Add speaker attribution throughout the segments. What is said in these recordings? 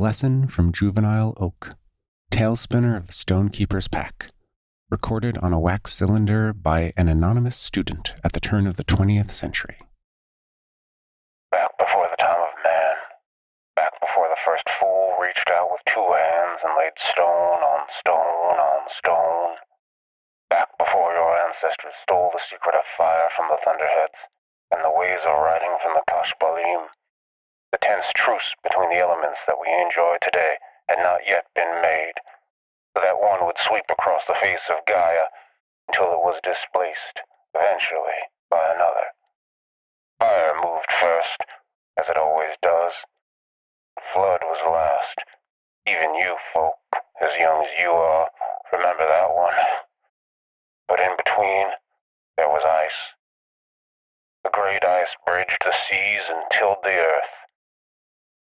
Speaker 1: lesson from Juvenile Oak, Tailspinner of the Stonekeeper's Pack, recorded on a wax cylinder by an anonymous student at the turn of the 20th century.
Speaker 2: Back before the time of man, back before the first fool reached out with two hands and laid stone on stone on stone, back before your ancestors stole the secret of fire from the thunderheads and the ways of writing from the Kashbalim, the tense truce between the elements that we enjoy today had not yet been made, so that one would sweep across the face of Gaia until it was displaced, eventually, by another. Fire moved first, as it always does. Flood was last. Even you folk, as young as you are, remember that one. But in between, there was ice. The great ice bridged the seas and tilled the earth,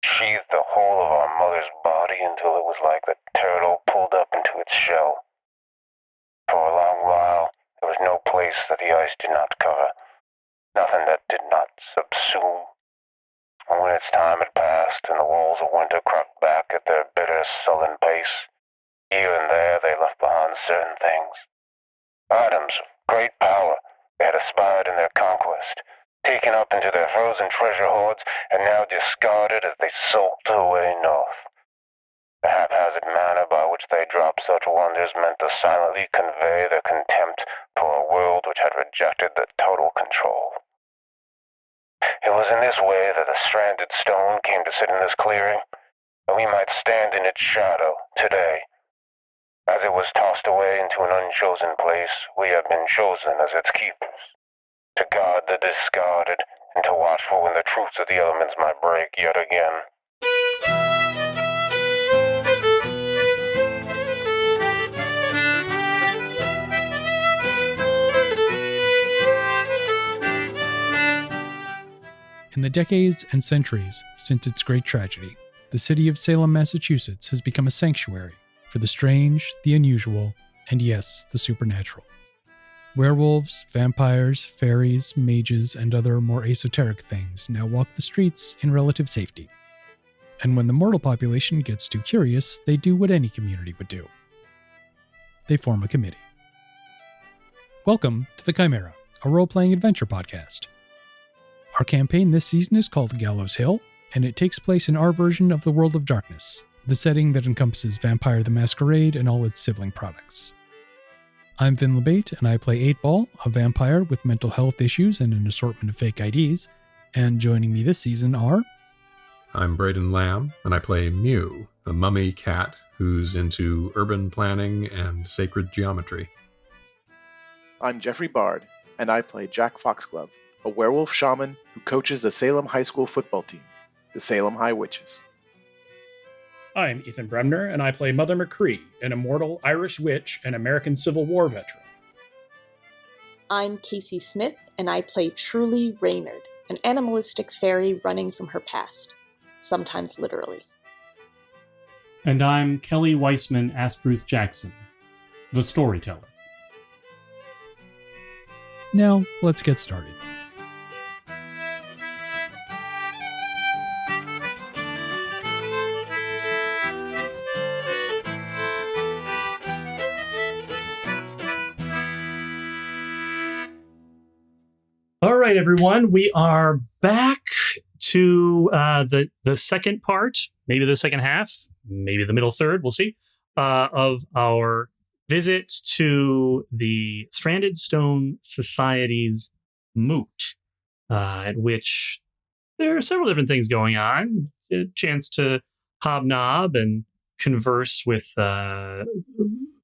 Speaker 2: sheathed the whole of our mother's body until it was like the turtle pulled up into its shell. For a long while, there was no place that the ice did not cover, nothing that did not subsume. And when its time had passed and the walls of winter crept back at their bitter, sullen pace, here and there they left behind certain things. Items of great power they had aspired in their conquest, taken up into their frozen treasure hoards, and now discarded as they sulked away north. The haphazard manner by which they dropped such wonders meant to silently convey their contempt for a world which had rejected their total control. It was in this way that the stranded stone came to sit in this clearing, that we might stand in its shadow today. As it was tossed away into an unchosen place, we have been chosen as its keepers, to guard the discarded and to watch for when the truths of the elements might break yet again.
Speaker 3: In the decades and centuries since its great tragedy, the city of Salem, Massachusetts has become a sanctuary for the strange, the unusual, and yes, the supernatural. Werewolves, vampires, fairies, mages, and other more esoteric things now walk the streets in relative safety. And when the mortal population gets too curious, they do what any community would do. They form a committee. Welcome to The Chimera, a role-playing adventure podcast. Our campaign this season is called Gallows Hill, and it takes place in our version of the World of Darkness, the setting that encompasses Vampire the Masquerade and all its sibling products. I'm Vin LeBate, and I play 8-Ball, a vampire with mental health issues and an assortment of fake IDs, and joining me this season are...
Speaker 4: I'm Braden Lamb, and I play Mew, a mummy cat who's into urban planning and sacred geometry.
Speaker 5: I'm Jeffrey Bard, and I play Jack Foxglove, a werewolf shaman who coaches the Salem High School football team, the Salem High Witches.
Speaker 6: I'm Ethan Bremner, and I play Mother McCree, an immortal Irish witch and American Civil War veteran.
Speaker 7: I'm Kacey Smith, and I play Truly Reynard, an animalistic fairy running from her past, sometimes literally.
Speaker 8: And I'm Kelly Weissman Asbruce Jackson, the storyteller.
Speaker 3: Now, let's get started.
Speaker 8: All right, everyone, we are back to the second part, maybe the second half, maybe the middle third, we'll see, of our visit to the Stranded Stone Society's Moot, at which there are several different things going on. A chance to hobnob and converse with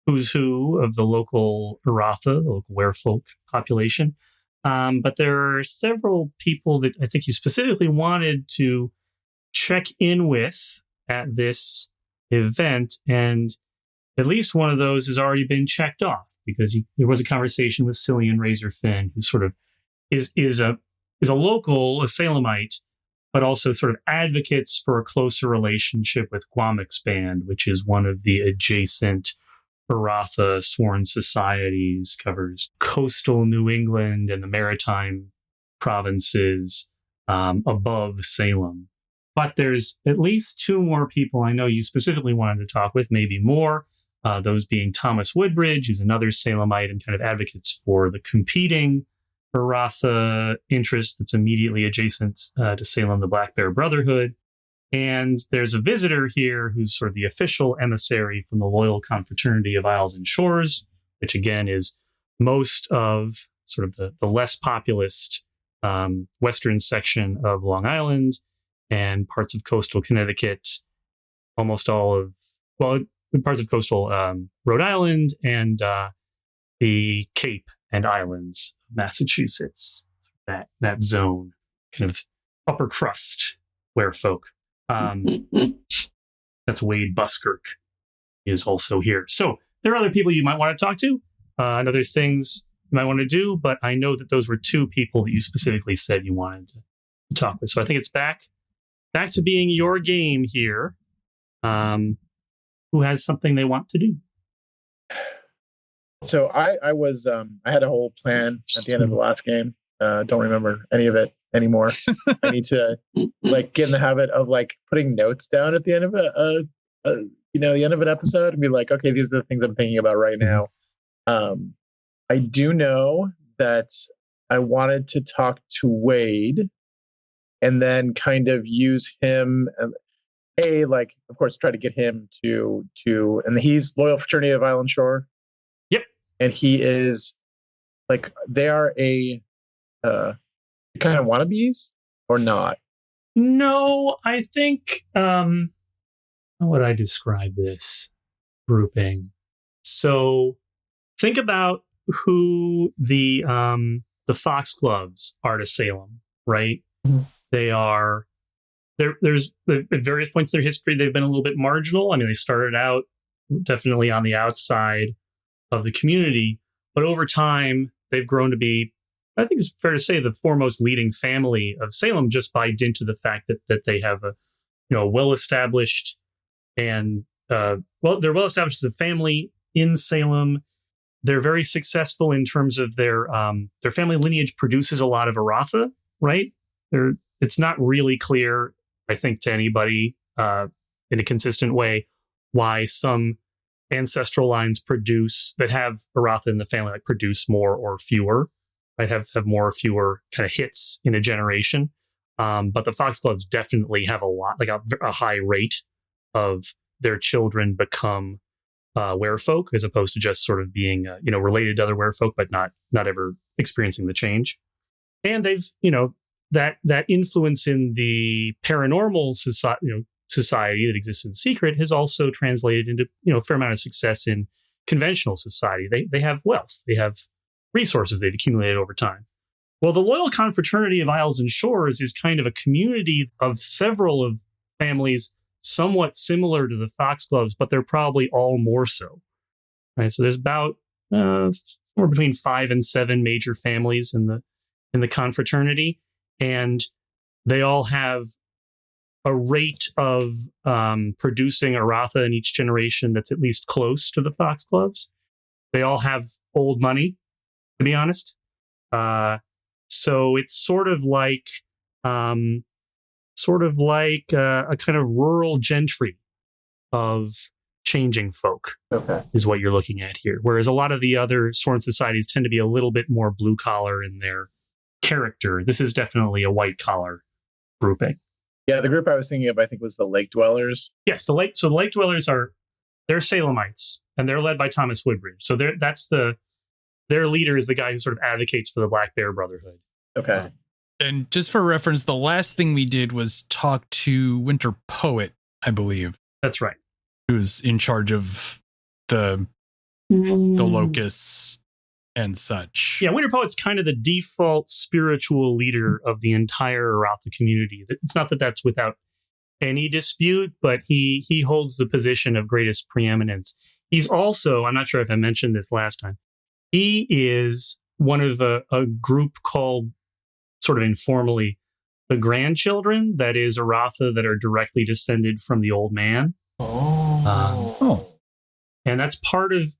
Speaker 8: who's who of the local Aratha, the local werefolk population. But there are several people that I think you specifically wanted to check in with at this event, and at least one of those has already been checked off because there was a conversation with Cillian Razorfin, who sort of is a local, a Salemite, but also sort of advocates for a closer relationship with Guamexpand, which is one of the adjacent Aratha sworn societies, covers coastal New England and the maritime provinces above Salem. But there's at least two more people I know you specifically wanted to talk with, maybe more. Those being Thomas Woodbridge, who's another Salemite and kind of advocates for the competing Aratha interest that's immediately adjacent to Salem, the Black Bear Brotherhood. And there's a visitor here who's sort of the official emissary from the Loyal Confraternity of Isles and Shores, which again is most of sort of the less populous western section of Long Island and parts of coastal Connecticut, almost all of, well, parts of coastal Rhode Island and the Cape and Islands of Massachusetts, that zone, kind of upper crust werefolk. That's Wade Buskirk is also here. So there are other people you might want to talk to, and other things you might want to do, but I know that those were two people that you specifically said you wanted to talk with. So I think it's back to being your game here. Who has something they want to do?
Speaker 9: So I was I had a whole plan at the end of the last game. Don't remember any of it anymore. I need to get in the habit of putting notes down at the end of the end of an episode and be like, okay, these are the things I'm thinking about right now. I do know that I wanted to talk to Wade and then kind of use him. Of course, try to get him to, and he's Loyal Fraternity of Island Shore.
Speaker 8: Yep.
Speaker 9: And he is they are a kind of wannabes or not?
Speaker 8: No, I think, how would I describe this grouping? So think about who the Foxgloves are to Salem, right? Mm-hmm. They are, there's at various points in their history, they've been a little bit marginal. I mean, they started out definitely on the outside of the community, but over time, they've grown to be, I think it's fair to say, the foremost leading family of Salem, just by dint of the fact that they have a well-established and they're well-established as a family in Salem. They're very successful in terms of their family lineage produces a lot of Aratha, right? It's not really clear, I think, to anybody in a consistent way why some ancestral lines that have Aratha in the family produce more or fewer. Right, have more or fewer kind of hits in a generation. But the Foxgloves definitely have a lot, a high rate of their children become werefolk, as opposed to just sort of being, related to other werefolk, but not ever experiencing the change. And they've, that influence in the paranormal society that exists in secret has also translated into, a fair amount of success in conventional society. They have wealth. They have resources they've accumulated over time. Well, the Loyal Confraternity of Isles and Shores is kind of a community of several of families somewhat similar to the Foxgloves, but they're probably all more so. Right? So there's about somewhere between 5 and 7 major families in the confraternity, and they all have a rate of producing Aratha in each generation that's at least close to the Foxgloves. They all have old money, to be honest. So it's sort of like a kind of rural gentry of changing folk, is what you're looking at here. Whereas a lot of the other sworn societies tend to be a little bit more blue collar in their character. This is definitely a white collar grouping.
Speaker 9: Yeah, the group I was thinking of, I think, was the Lake Dwellers.
Speaker 8: Yes, the Lake Dwellers they're Salemites, and they're led by Thomas Woodbridge. So their leader is the guy who sort of advocates for the Black Bear Brotherhood.
Speaker 9: Okay.
Speaker 3: And just for reference, the last thing we did was talk to Winter Poet, I believe.
Speaker 8: That's right.
Speaker 3: Who's in charge of the locusts and such.
Speaker 8: Yeah, Winter Poet's kind of the default spiritual leader of the entire Aratha community. It's not that that's without any dispute, but he holds the position of greatest preeminence. He's also, I'm not sure if I mentioned this last time, he is one of a group called, sort of informally, the grandchildren, that is Aratha, that are directly descended from the old man. And that's part of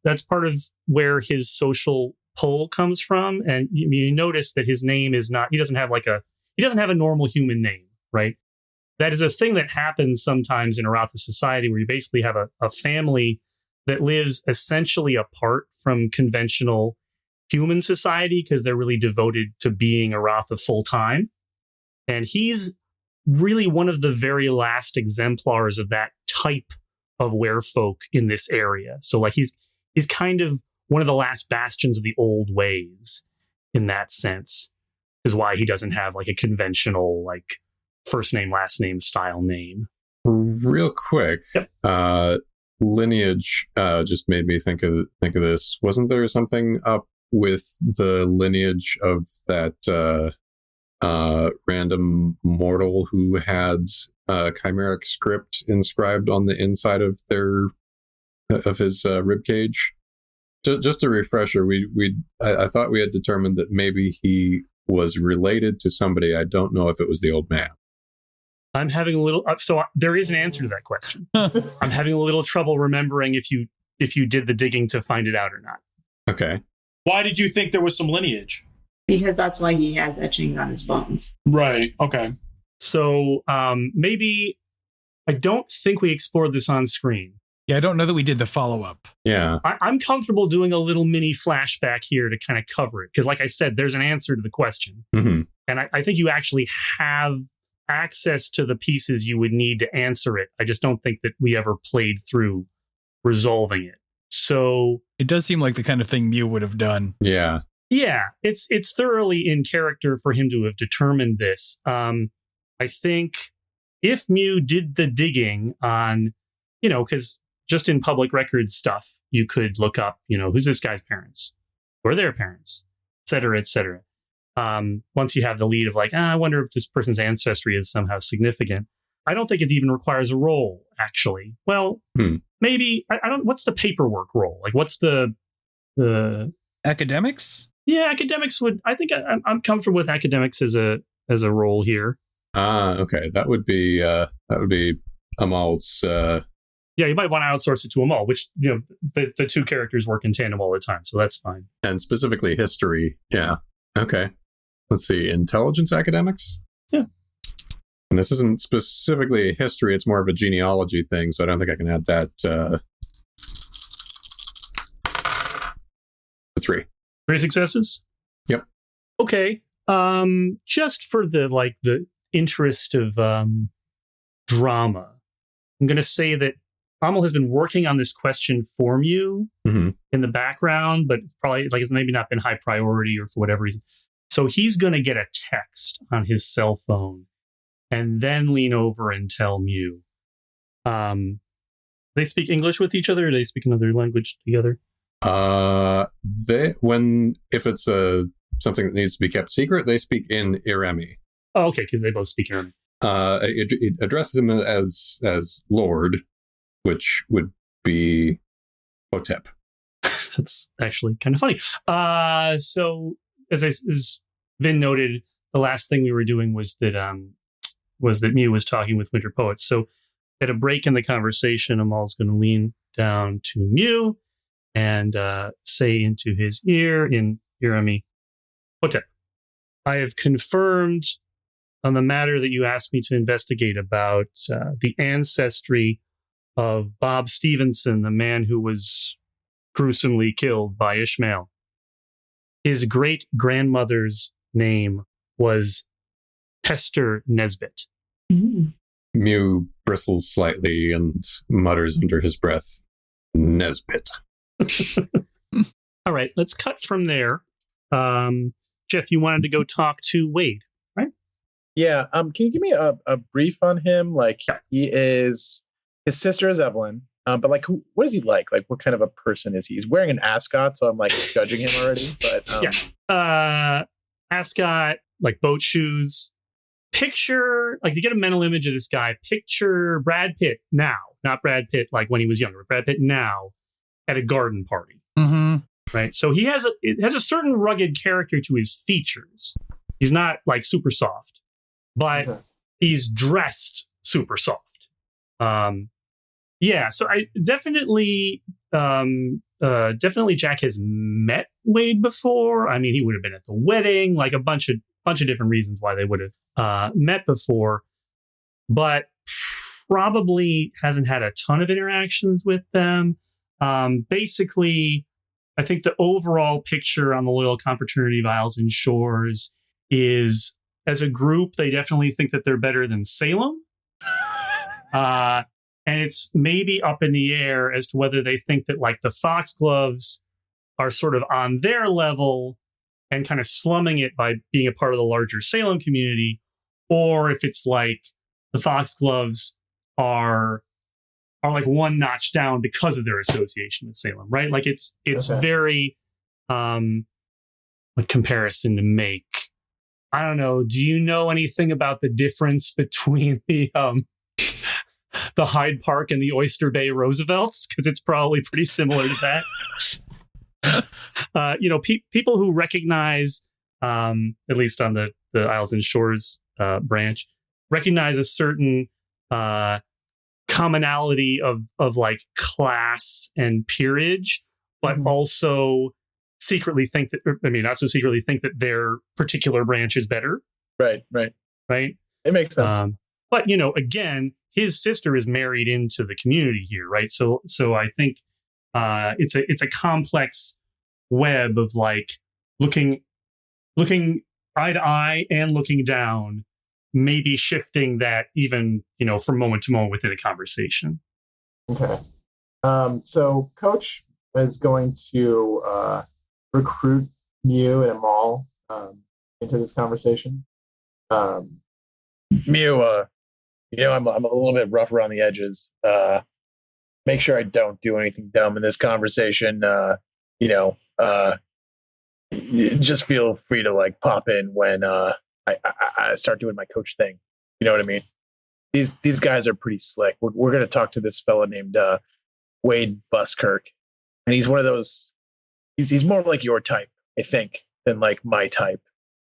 Speaker 8: where his social pull comes from. And you notice that his name is not, he doesn't have a normal human name, right? that is a thing that happens sometimes in Aratha society, where you basically have a family that lives essentially apart from conventional human society because they're really devoted to being Aratha full time. And he's really one of the very last exemplars of that type of werefolk in this area. So like he's kind of one of the last bastions of the old ways in that sense, is why he doesn't have like a conventional like first name, last name style name.
Speaker 4: Real quick,
Speaker 8: Yep.
Speaker 4: Lineage just made me think of this. Wasn't there something up with the lineage of that random mortal who had chimeric script inscribed on the inside of his ribcage? Just a refresher. I thought we had determined that maybe he was related to somebody. I don't know if it was the old man.
Speaker 8: I'm having a little. So there is an answer to that question. I'm having a little trouble remembering if you did the digging to find it out or not.
Speaker 4: Okay.
Speaker 6: Why did you think there was some lineage?
Speaker 10: Because that's why he has etchings on his bones.
Speaker 6: Right. Okay.
Speaker 8: So maybe I don't think we explored this on screen.
Speaker 3: Yeah, I don't know that we did the follow-up.
Speaker 4: Yeah.
Speaker 8: I'm comfortable doing a little mini flashback here to kind of cover it. Because like I said, there's an answer to the question.
Speaker 4: Mm-hmm.
Speaker 8: And I think you actually have access to the pieces you would need to answer it. I just don't think that we ever played through resolving it. So
Speaker 3: it does seem like the kind of thing Mew would have done.
Speaker 4: Yeah.
Speaker 8: Yeah, it's thoroughly in character for him to have determined this. I think if Mew did the digging on, because just in public record stuff, you could look up, who's this guy's parents? Who are their parents? Et cetera, et cetera. Once you have the lead of like, I wonder if this person's ancestry is somehow significant. I don't think it even requires a roll, actually. Well, maybe, I don't, what's the paperwork roll? Like, what's the
Speaker 3: academics?
Speaker 8: Yeah, academics would, I think I'm comfortable with academics as a role here.
Speaker 4: Okay. That would be Amal's,
Speaker 8: yeah, you might want to outsource it to Amal, which, the two characters work in tandem all the time. So that's fine.
Speaker 4: And specifically history. Yeah. Okay. Let's see. Intelligence academics?
Speaker 8: Yeah.
Speaker 4: And this isn't specifically history. It's more of a genealogy thing. So I don't think I can add that. 3.
Speaker 8: 3 successes?
Speaker 4: Yep.
Speaker 8: Okay. Just for the interest of drama, I'm going to say that Amal has been working on this question for you in the background, but it's probably it's maybe not been high priority or for whatever reason. So he's going to get a text on his cell phone and then lean over and tell Mew. They speak English with each other, or they speak another language together?
Speaker 4: If it's something that needs to be kept secret, they speak in Iremi.
Speaker 8: Oh, okay, because they both speak Iremi.
Speaker 4: It addresses him as Lord, which would be Hotep.
Speaker 8: That's actually kind of funny. So as Vin noted, the last thing we were doing was that Mew was talking with Winter Poets. So at a break in the conversation, Amal's going to lean down to Mew and say into his ear in Iremi, Hotep, I have confirmed on the matter that you asked me to investigate about the ancestry of Bob Stevenson, the man who was gruesomely killed by Ishmael. His great-grandmother's name was Hester Nesbit.
Speaker 4: Mew bristles slightly and mutters under his breath, Nesbit.
Speaker 8: All right, let's cut from there. Jeff, you wanted to go talk to Wade, right?
Speaker 9: Yeah. Can you give me a brief on him? His sister is Evelyn. But what is he like? Like, what kind of a person is he? He's wearing an ascot, so I'm judging him already. But
Speaker 8: ascot, boat shoes. Picture, you get a mental image of this guy. Picture Brad Pitt now, not Brad Pitt when he was younger. Brad Pitt now at a garden party, right? So he has a certain rugged character to his features. He's not super soft, but he's dressed super soft. Yeah, so I definitely Jack has met Wade before. I mean, he would have been at the wedding, a bunch of different reasons why they would have met before. but probably hasn't had a ton of interactions with them. Basically, I think the overall picture on the Loyal Confraternity of Isles and Shores is, as a group, they definitely think that they're better than Salem. And it's maybe up in the air as to whether they think that like the Foxgloves are sort of on their level and kind of slumming it by being a part of the larger Salem community, or if it's like the Foxgloves are like one notch down because of their association with Salem, right? Like it's okay. Very what comparison to make? I don't know. Do you know anything about the difference between the Hyde Park and the Oyster Bay Roosevelts? Because it's probably pretty similar to that. People who recognize, at least on the Isles and Shores branch, recognize a certain commonality of like class and peerage, but also secretly think that, not so secretly think that their particular branch is better. Right.
Speaker 9: It makes sense.
Speaker 8: But, again, his sister is married into the community here, right? So I think it's a complex web of like looking eye to eye and looking down, maybe shifting that even, from moment to moment within a conversation.
Speaker 9: Okay. So Coach is going to recruit Mew and Amal into this conversation. Mew, I'm a little bit rough around the edges. Make sure I don't do anything dumb in this conversation. Just feel free to like pop in when I start doing my coach thing. You know what I mean? These guys are pretty slick. We're going to talk to this fella named Wade Buskirk, and he's one of those. He's more like your type, I think, than like my type,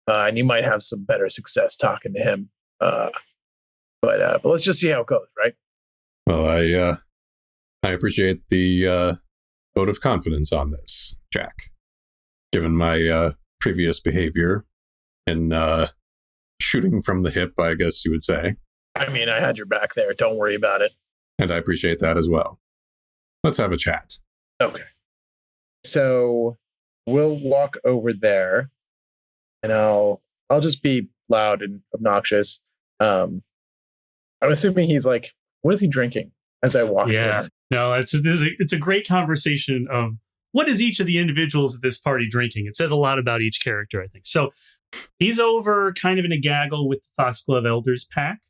Speaker 9: and you might have some better success talking to him. But let's just see how it goes, right?
Speaker 4: Well, I appreciate the vote of confidence on this, Jack. Given my previous behavior and shooting from the hip, I guess you would say.
Speaker 9: I mean, I had your back there. Don't worry about it.
Speaker 4: And I appreciate that as well. Let's have a chat.
Speaker 9: Okay. So we'll walk over there, and I'll just be loud and obnoxious. I'm assuming he's like, what is he drinking? As I walk.
Speaker 8: Yeah. No, it's a great conversation of what is each of the individuals at this party drinking. It says a lot about each character, I think. So he's over kind of in a gaggle with the Foxglove Elders pack.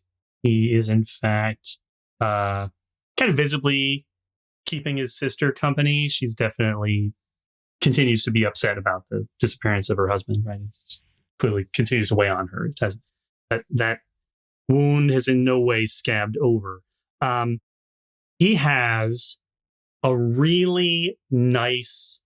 Speaker 8: He is, in fact, kind of visibly keeping his sister company. She's definitely continues to be upset about the disappearance of her husband, right? It clearly continues to weigh on her. It has that wound has in no way scabbed over. He has a really nice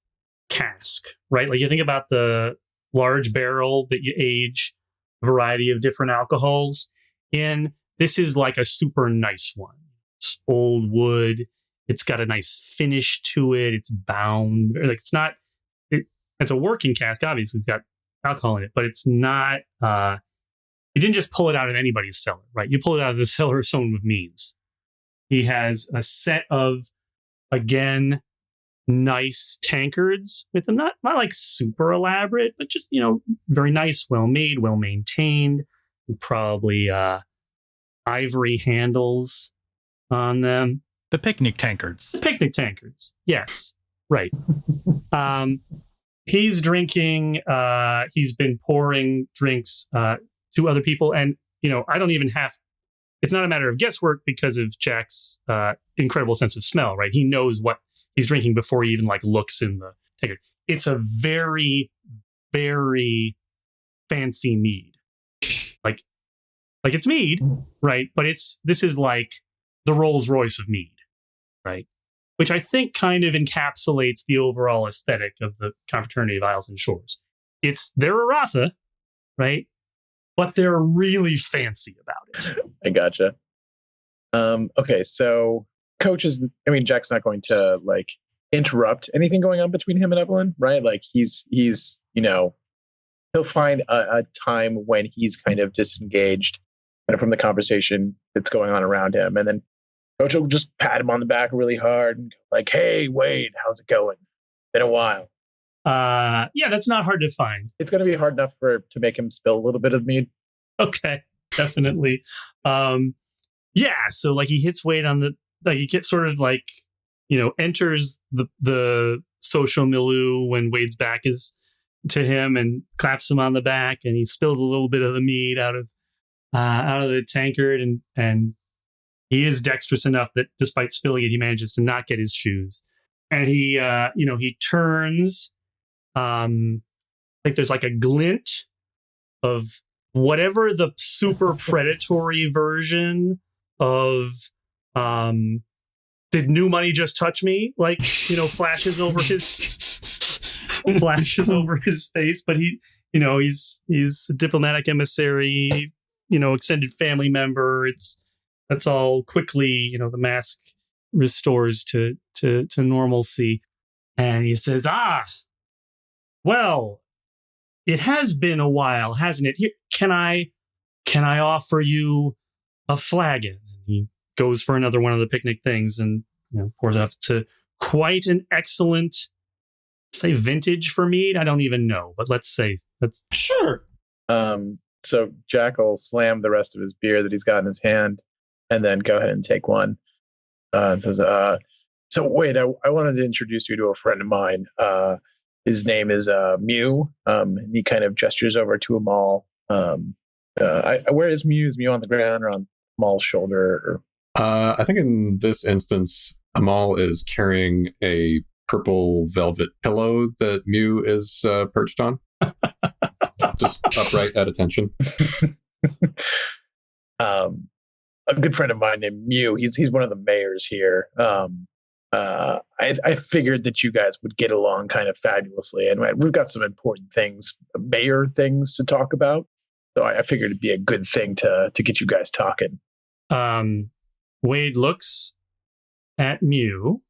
Speaker 8: cask, right? Like you think about the large barrel that you age a variety of different alcohols in. This is like a super nice one. It's old wood. It's got a nice finish to it. It's bound. Like it's a working cask. Obviously, it's got alcohol in it, but it's not. You didn't just pull it out of anybody's cellar, right? You pull it out of the cellar of someone with means. He has a set of, again, nice tankards with them. Not like super elaborate, but just, very nice, well-made, well-maintained. Probably ivory handles on them.
Speaker 3: The picnic tankards.
Speaker 8: Yes. Right. He's drinking. He's been pouring drinks to other people. And, I don't even have... It's not a matter of guesswork because of Jack's incredible sense of smell, right? He knows what he's drinking before he even looks in the tankard. It's a very, very fancy mead. Like it's mead, right? But this is like the Rolls Royce of mead, right? Which I think kind of encapsulates the overall aesthetic of the Confraternity of Isles and Shores. They're Aratha, right? But they're really fancy about it.
Speaker 9: I gotcha. Okay, so Jack's not going to interrupt anything going on between him and Evelyn, right? Like he's he'll find a time when he's kind of disengaged kind of from the conversation that's going on around him. And then Coach will just pat him on the back really hard and go like, "Hey, Wade, how's it going? Been a while."
Speaker 8: Yeah, that's not hard to find.
Speaker 9: It's going to be hard enough to make him spill a little bit of mead.
Speaker 8: Okay, definitely. Yeah, so like he hits Wade on he gets sort of like, enters the social milieu when Wade's back is to him and claps him on the back, and he spilled a little bit of the mead out of the tankard, and he is dexterous enough that despite spilling it, he manages to not get his shoes. And he turns. I think there's like a glint of whatever the super predatory version of did new money just touch me? Like, flashes over his face, but he's a diplomatic emissary, extended family member. That's all quickly, the mask restores to normalcy. And he says, well, it has been a while, hasn't it? Here, can I offer you a flagon? And he goes for another one of the picnic things and pours off to quite an excellent, say, vintage for mead. I don't even know, but let's say that's
Speaker 6: sure.
Speaker 9: So Jack will slam the rest of his beer that he's got in his hand, and then go ahead and take one. And says, "So wait, I wanted to introduce you to a friend of mine. His name is Mew. And he kind of gestures over to Amal. Where is Mew? Is Mew on the ground or on Amal's shoulder?
Speaker 4: I think in this instance, Amal is carrying a purple velvet pillow that Mew is perched on, just upright at attention.
Speaker 9: A good friend of mine named Mew. He's one of the mayors here. I figured that you guys would get along kind of fabulously, and we've got some important things, mayor things to talk about. So I figured it'd be a good thing to get you guys talking."
Speaker 8: Wade looks at Mew.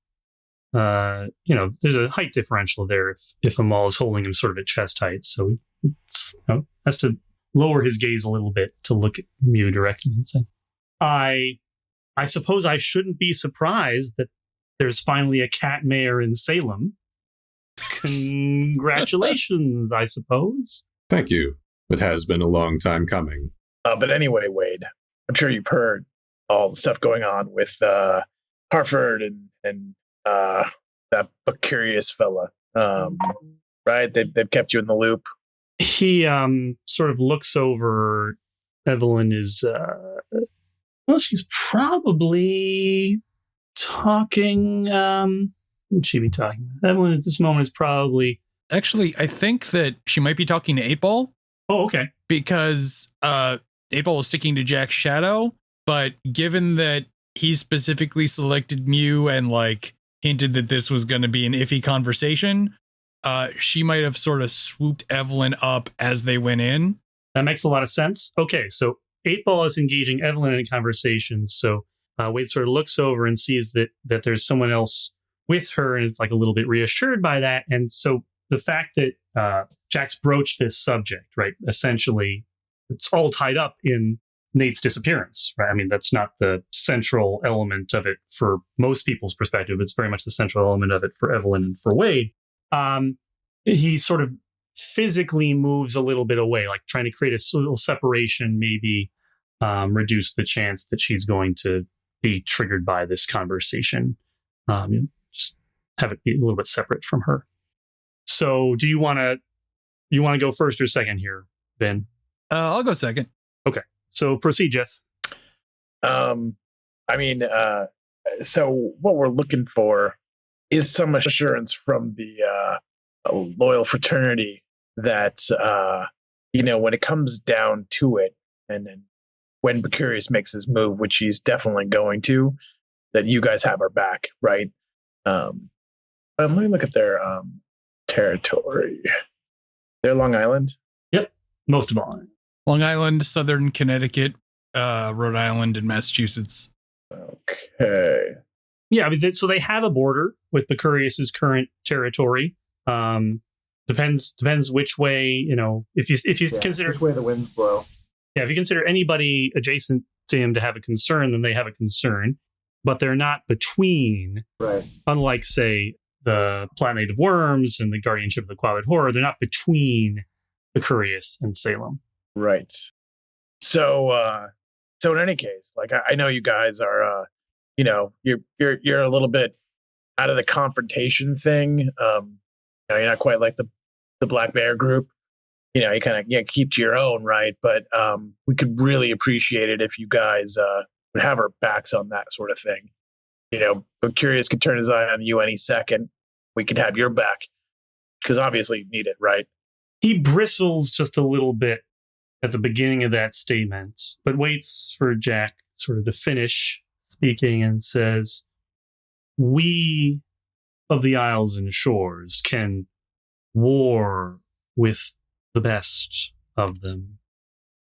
Speaker 8: There's a height differential there if Amal is holding him sort of at chest height, so he has to lower his gaze a little bit to look at Mew directly and say, I suppose I shouldn't be surprised that there's finally a cat mayor in Salem. Congratulations, I suppose.
Speaker 4: Thank you. It has been a long time coming.
Speaker 9: But anyway, Wade, I'm sure you've heard all the stuff going on with Harford and that curious fella, right? They've kept you in the loop.
Speaker 8: He sort of looks over. Evelyn is, she's probably talking. What would she be talking about? Evelyn at this moment is probably.
Speaker 3: Actually, I think that she might be talking to 8-Ball.
Speaker 8: Oh, okay.
Speaker 3: Because 8-Ball was sticking to Jack's shadow, but given that he specifically selected Mew and hinted that this was going to be an iffy conversation, she might have sort of swooped Evelyn up as they went in.
Speaker 8: That makes a lot of sense. Okay, so 8-Ball is engaging Evelyn in a conversation. So Wade sort of looks over and sees that there's someone else with her and is a little bit reassured by that. And so the fact that Jack's broached this subject, right, essentially it's all tied up in Nate's disappearance, right? I mean, that's not the central element of it for most people's perspective. It's very much the central element of it for Evelyn and for Wade. He sort of physically moves a little bit away, trying to create a little separation, maybe reduce the chance that she's going to be triggered by this conversation. Just have it be a little bit separate from her. So do you want to go first or second here, Ben?
Speaker 3: I'll go second.
Speaker 8: Okay. So proceed, Jeff.
Speaker 9: So what we're looking for is some assurance from the loyal fraternity that, when it comes down to it, and then when Becurious makes his move, which he's definitely going to, that you guys have our back, right? Let me look at their territory. They're Long Island?
Speaker 8: Yep, most of all.
Speaker 3: Long Island, Southern Connecticut, Rhode Island, and Massachusetts.
Speaker 9: Okay.
Speaker 8: Yeah, so they have a border with Becurious's current territory. Depends which way, if you consider
Speaker 9: which way the winds blow.
Speaker 8: Yeah, if you consider anybody adjacent to him to have a concern, then they have a concern, but they're not between.
Speaker 9: Right.
Speaker 8: Unlike, say, the Planet of Worms and the Guardianship of the Quabid Horror, they're not between Bacurious and Salem.
Speaker 9: Right. So in any case, like I know you guys are, you're a little bit out of the confrontation thing. You're not quite like the Black Bear group. You kind of keep to your own, right? But we could really appreciate it if you guys would have our backs on that sort of thing. But Curious could turn his eye on you any second. We could have your back because obviously you need it, right?
Speaker 8: He bristles just a little bit at the beginning of that statement, but waits for Jack sort of to finish speaking and says, "We of the Isles and Shores can war with the best of them.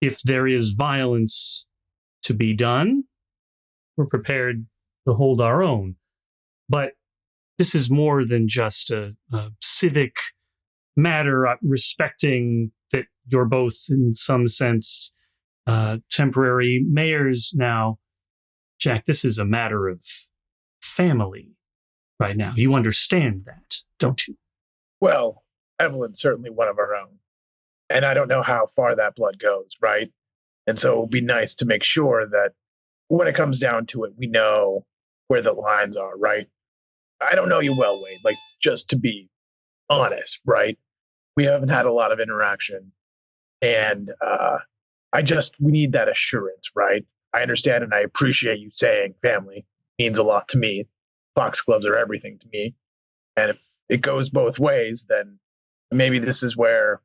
Speaker 8: If there is violence to be done, we're prepared to hold our own. But this is more than just a civic matter, respecting that you're both, in some sense, temporary mayors now. Jack, this is a matter of family right now. You understand that, don't you?"
Speaker 9: Well, Evelyn's certainly one of our own. And I don't know how far that blood goes, right? And so it would be nice to make sure that when it comes down to it, we know where the lines are, right? I don't know you well, Wade, like just to be honest, right? We haven't had a lot of interaction. And we need that assurance, right? I understand and I appreciate you saying family means a lot to me. Foxgloves are everything to me. And if it goes both ways, then maybe this is where,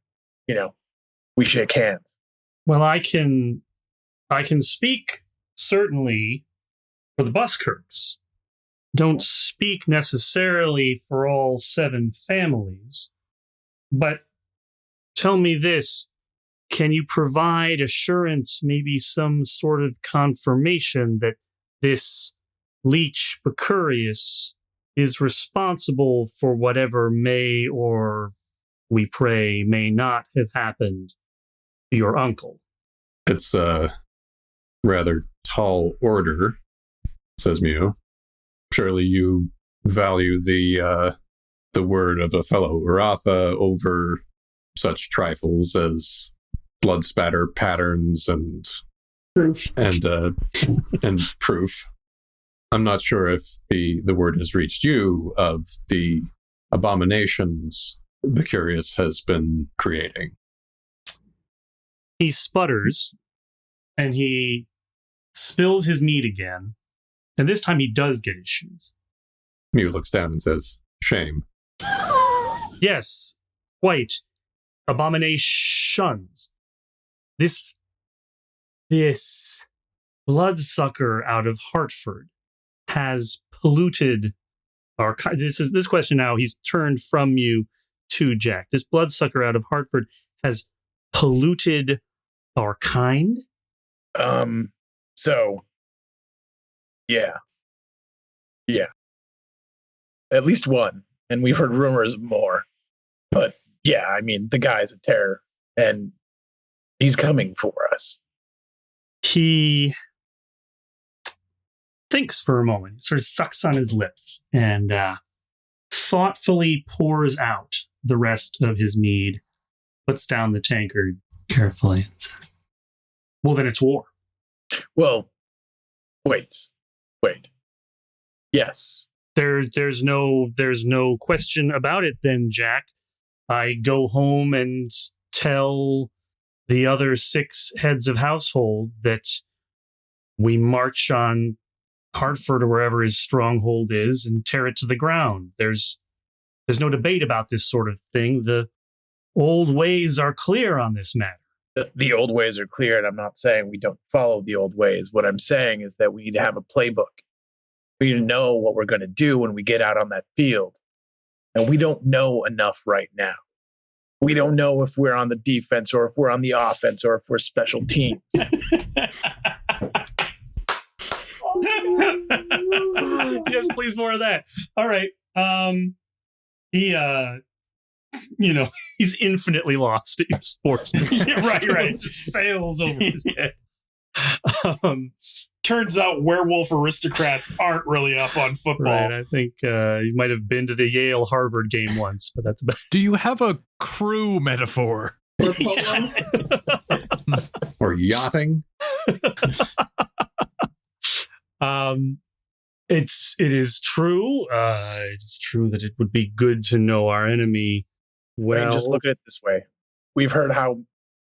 Speaker 9: we shake hands.
Speaker 8: Well, I can speak certainly for the Buskirks. Don't speak necessarily for all 7 families, but tell me this. Can you provide assurance, maybe some sort of confirmation that this leech Bacurious is responsible for whatever may, or we pray may not have happened to your uncle?
Speaker 4: It's a rather tall order, says Mew. Surely you value the word of a fellow Uratha over such trifles as blood spatter patterns and
Speaker 10: Proof.
Speaker 4: and proof. I'm not sure if the word has reached you of the abominations Bacurious has been creating.
Speaker 8: He sputters and he spills his mead again. And this time he does get his shoes.
Speaker 4: Mew looks down and says, "Shame."
Speaker 8: Yes, quite. Abominations. This bloodsucker out of Hartford has polluted our... This question now, he's turned from you to Jack. This bloodsucker out of Hartford has polluted our kind?
Speaker 9: So, yeah. At least one. And we've heard rumors of more. But yeah, I mean, the guy's a terror. And he's coming for us.
Speaker 8: He thinks for a moment, sort of sucks on his lips, and thoughtfully pours out the rest of his mead, puts down the tankard carefully, and says, "Well, then it's war."
Speaker 9: Well, wait. Yes.
Speaker 8: There's no question about it then, Jack. I go home and tell the other 6 heads of household that we march on Hartford or wherever his stronghold is and tear it to the ground. There's no debate about this sort of thing. The old ways are clear on this matter.
Speaker 9: The old ways are clear, and I'm not saying we don't follow the old ways. What I'm saying is that we need to have a playbook. We need to know what we're going to do when we get out on that field. And we don't know enough right now. We don't know if we're on the defense or if we're on the offense or if we're special teams.
Speaker 8: Yes, please, more of that. All right. he's infinitely lost at your sports.
Speaker 6: Right.
Speaker 8: It just sails over his head.
Speaker 6: Turns out werewolf aristocrats aren't really up on football.
Speaker 8: Right, I think you might have been to the Yale-Harvard game once, but that's about
Speaker 3: Do you have a crew metaphor?
Speaker 10: Or polo.
Speaker 4: Or yachting.
Speaker 8: It is true. It's true that it would be good to know our enemy well.
Speaker 9: I mean, just look at it this way. We've heard how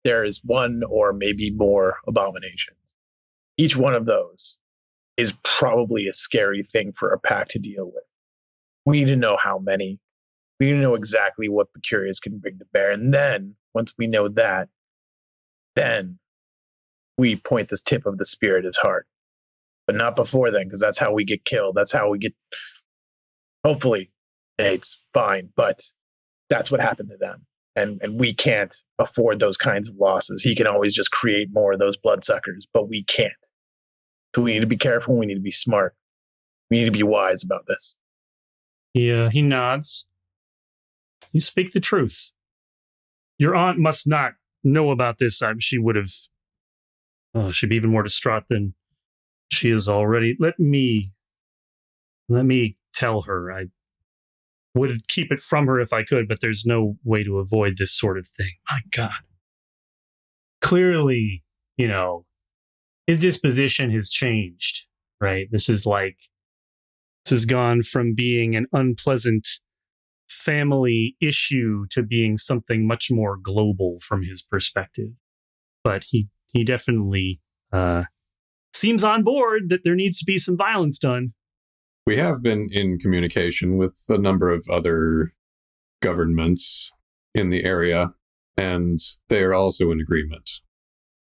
Speaker 9: there is one or maybe more abominations. Each one of those is probably a scary thing for a pack to deal with. We need to know how many. We need to know exactly what Precurious can bring to bear. And then, once we know that, then we point this tip of the spear at his heart. But not before then, because that's how we get killed. That's how we get... Hopefully, it's fine, but that's what happened to them. And we can't afford those kinds of losses. He can always just create more of those bloodsuckers, but we can't. So we need to be careful. We need to be smart. We need to be wise about this.
Speaker 8: He nods. You speak the truth. Your aunt must not know about this. She would have... she'd be even more distraught than she is already. Let me tell her. I would keep it from her if I could, but there's no way to avoid this sort of thing. My God. Clearly, his disposition has changed, right? This has gone from being an unpleasant family issue to being something much more global from his perspective. But he definitely seems on board that there needs to be some violence done.
Speaker 4: We have been in communication with a number of other governments in the area, and they are also in agreement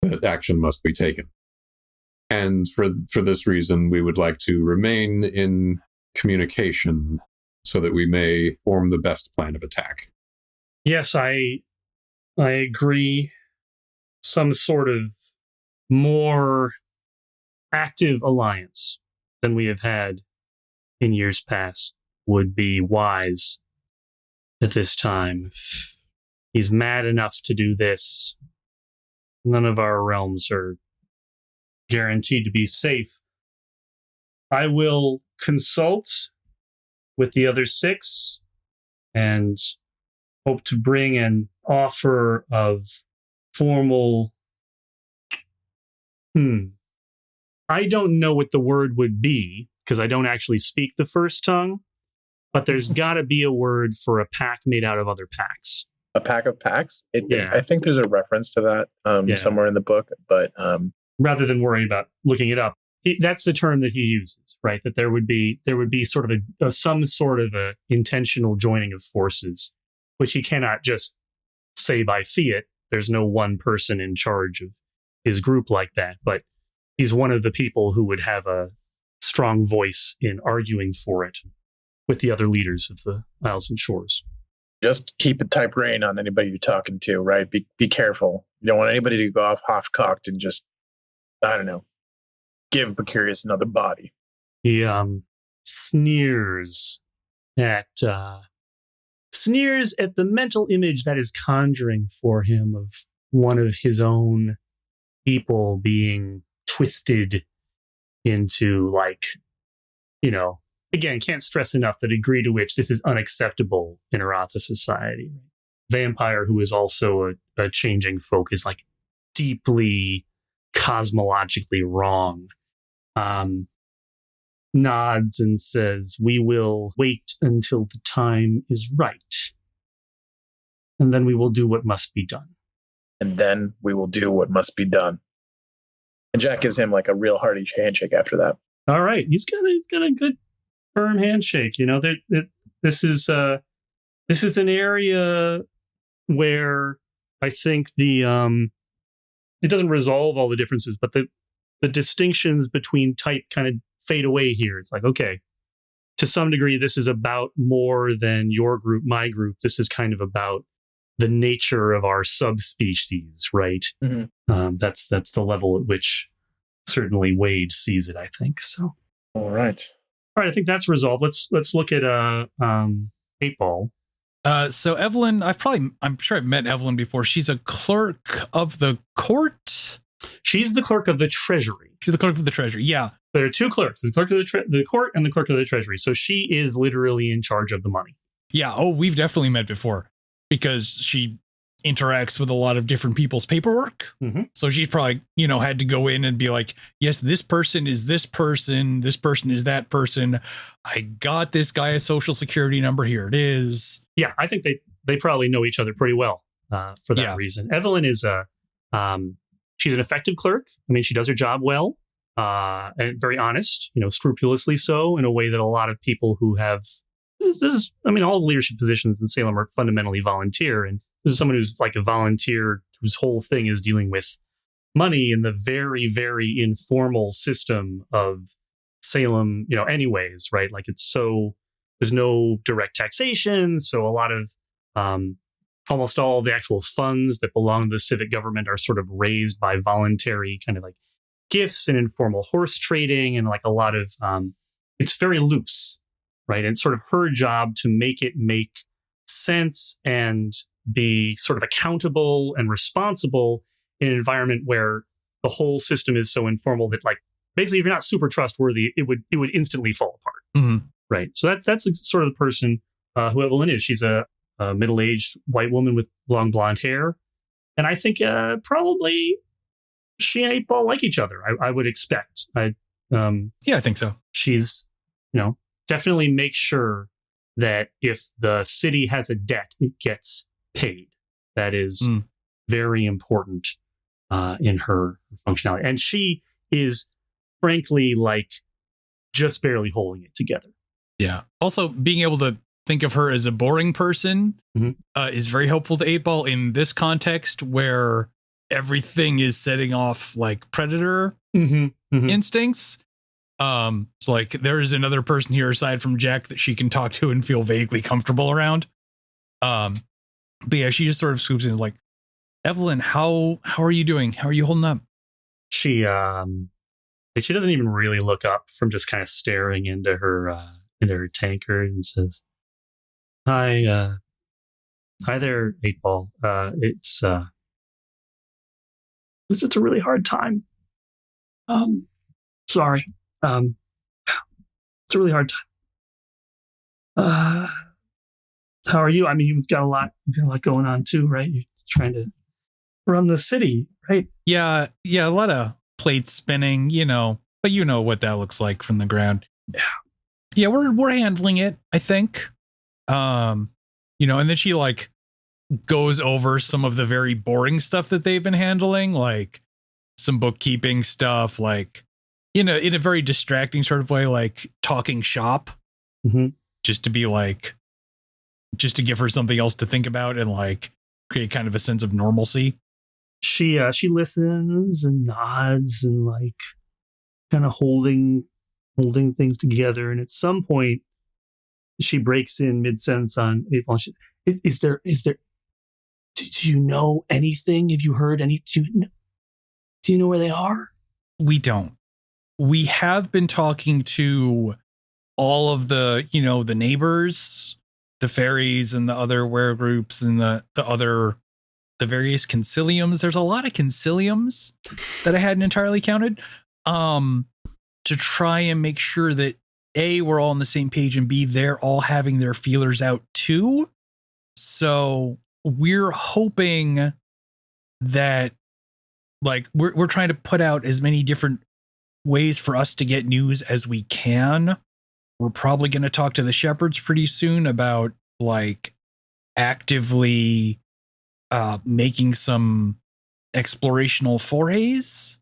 Speaker 4: that action must be taken. And for this reason, we would like to remain in communication so that we may form the best plan of attack.
Speaker 8: Yes, I agree. Some sort of more active alliance than we have had in years past would be wise at this time. If he's mad enough to do this, none of our realms are guaranteed to be safe. I will consult with the other 6 and hope to bring an offer of formal... I don't know what the word would be, because I don't actually speak the first tongue, but there's got to be a word for a pack made out of other packs.
Speaker 9: A pack of packs?
Speaker 8: Yeah.
Speaker 9: I think there's a reference to that somewhere in the book, but...
Speaker 8: rather than worry about looking it up, that's the term that he uses, right? That there would be sort of some sort of a intentional joining of forces, which he cannot just say by fiat. There's no one person in charge of his group like that, but he's one of the people who would have a strong voice in arguing for it with the other leaders of the Isles and Shores.
Speaker 9: Just keep a tight rein on anybody you're talking to, right? Be careful. You don't want anybody to go off half-cocked and just, I don't know, give Precurious another body.
Speaker 8: He sneers at the mental image that is conjuring for him of one of his own people being twisted into, again, can't stress enough the degree to which this is unacceptable in Aratha society. Vampire, who is also a changing folk, is deeply cosmologically wrong. Nods and says, "We will wait until the time is right. And then we will do what must be done."
Speaker 9: And then we will do what must be done. And Jack gives him a real hearty handshake after that.
Speaker 8: All right. He's got a good firm handshake. This is an area where I think it doesn't resolve all the differences, but the distinctions between type kind of fade away here. It's okay, to some degree, this is about more than your group, my group. This is kind of about the nature of our subspecies, right?
Speaker 9: Mm-hmm.
Speaker 8: That's the level at which certainly Wade sees it, I think. So,
Speaker 9: all right.
Speaker 8: I think that's resolved. Let's look at 8 Ball.
Speaker 3: So Evelyn, I'm sure I've met Evelyn before. She's a clerk of the court.
Speaker 8: She's the clerk of the treasury.
Speaker 3: She's the clerk of the treasury. Yeah.
Speaker 8: There are two clerks, the clerk of the court and the clerk of the treasury. So she is literally in charge of the money.
Speaker 3: Yeah. Oh, we've definitely met before because she interacts with a lot of different people's paperwork.
Speaker 8: Mm-hmm.
Speaker 3: So she's probably, had to go in and be like, yes, this person is this person. This person is that person. I got this guy a social security number. Here it is.
Speaker 8: Yeah. I think they probably know each other pretty well for that reason. Evelyn is she's an effective clerk. I mean, she does her job well and very honest, scrupulously so, in a way that a lot of people who have all the leadership positions in Salem are fundamentally volunteer. And this is someone who's like a volunteer whose whole thing is dealing with money in the very, very informal system of Salem, anyways, right? Like there's no direct taxation. So a lot of, almost all the actual funds that belong to the civic government are sort of raised by voluntary kind of like gifts and informal horse trading. And like a lot of, it's very loose, right? And it's sort of her job to make it make sense and be sort of accountable and responsible in an environment where the whole system is so informal that, like, basically if you're not super trustworthy, it would instantly fall apart.
Speaker 3: Mm-hmm.
Speaker 8: Right. So that's sort of the person who Evelyn is. She's a middle-aged white woman with long blonde hair. And I think probably she and 8-Ball like each other, I would expect.
Speaker 3: I think so.
Speaker 8: She's, definitely make sure that if the city has a debt, it gets paid. That is very important in her functionality. And she is, frankly, like just barely holding it together.
Speaker 3: Yeah. Also, being able to think of her as a boring person is very helpful to 8-Ball in this context where everything is setting off like predator instincts. So like there is another person here aside from Jack that she can talk to and feel vaguely comfortable around. But yeah, she just sort of swoops in and is like, Evelyn, how are you doing? How are you holding up?
Speaker 8: She doesn't even really look up from just kind of staring into her tankard and says, Hi there, 8-Ball. It's a really hard time. Sorry. It's a really hard time. How are you? I mean, you've got a lot going on too, right? You're trying to run the city, right?
Speaker 3: Yeah, a lot of plates spinning, but you know what that looks like from the ground. Yeah, we're handling it, I think. And then she like goes over some of the very boring stuff that they've been handling, like some bookkeeping stuff, like in a very distracting sort of way, like talking shop, just to be like, just to give her something else to think about and like create kind of a sense of normalcy.
Speaker 8: She listens and nods and like kind of holding things together. And at some point she breaks in mid-sentence on 8-Ball. Is there, do you know anything? Have you heard any, do you know where they are?
Speaker 3: We don't. We have been talking to all of the, the neighbors, the fairies and the other were groups and the various conciliums. There's a lot of conciliums that I hadn't entirely counted, to try and make sure that A, we're all on the same page, and B, they're all having their feelers out too. So we're hoping that like we're trying to put out as many different ways for us to get news as we can. We're probably going to talk to the shepherds pretty soon about like actively making some explorational forays.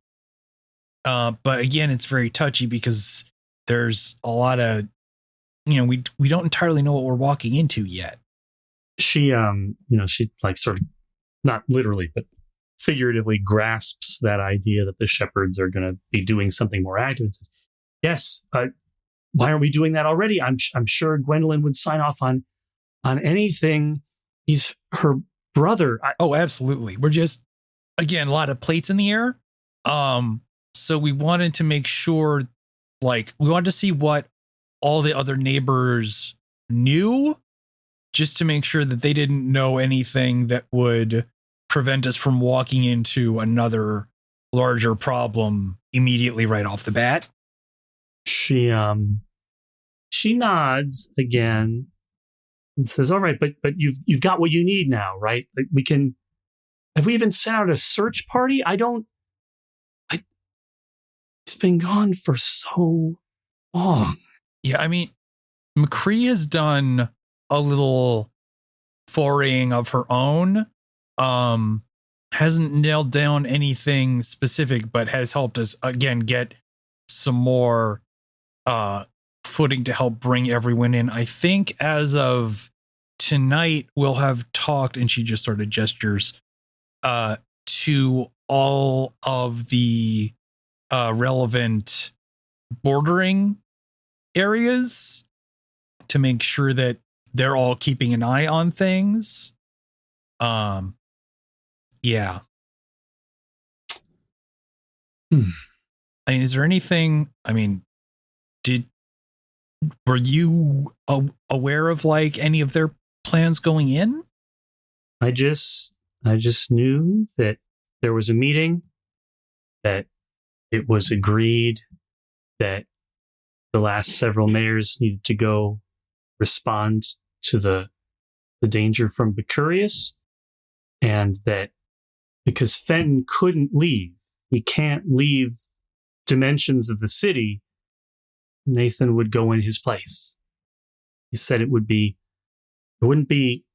Speaker 3: But again, it's very touchy because there's a lot of, we don't entirely know what we're walking into yet.
Speaker 8: She, she like sort of not literally, but figuratively grasps that idea that the shepherds are going to be doing something more active and says, yes, why aren't we doing that already? I'm sure Gwendolyn would sign off on anything. He's her brother.
Speaker 3: Oh, absolutely. We're just, again, a lot of plates in the air. So we wanted to make sure, like, we wanted to see what all the other neighbors knew just to make sure that they didn't know anything that would prevent us from walking into another larger problem immediately right off the bat.
Speaker 8: She nods again and says, "All right, but you've got what you need now, right? Like we can. Have we even sent out a search party? It's been gone for so long."
Speaker 3: Yeah, I mean, McCree has done a little foraying of her own. Hasn't nailed down anything specific, but has helped us again get some more footing to help bring everyone in. I think as of tonight, we'll have talked, and she just sort of gestures to all of the relevant bordering areas to make sure that they're all keeping an eye on things. Yeah. I mean, is there anything, I mean, were you aware of like any of their plans going in?
Speaker 8: I just knew that there was a meeting, that it was agreed that the last several mayors needed to go respond to the danger from Bacurius, and that because Fenton couldn't leave, he can't leave dimensions of the city, Nathan would go in his place. He said it wouldn't be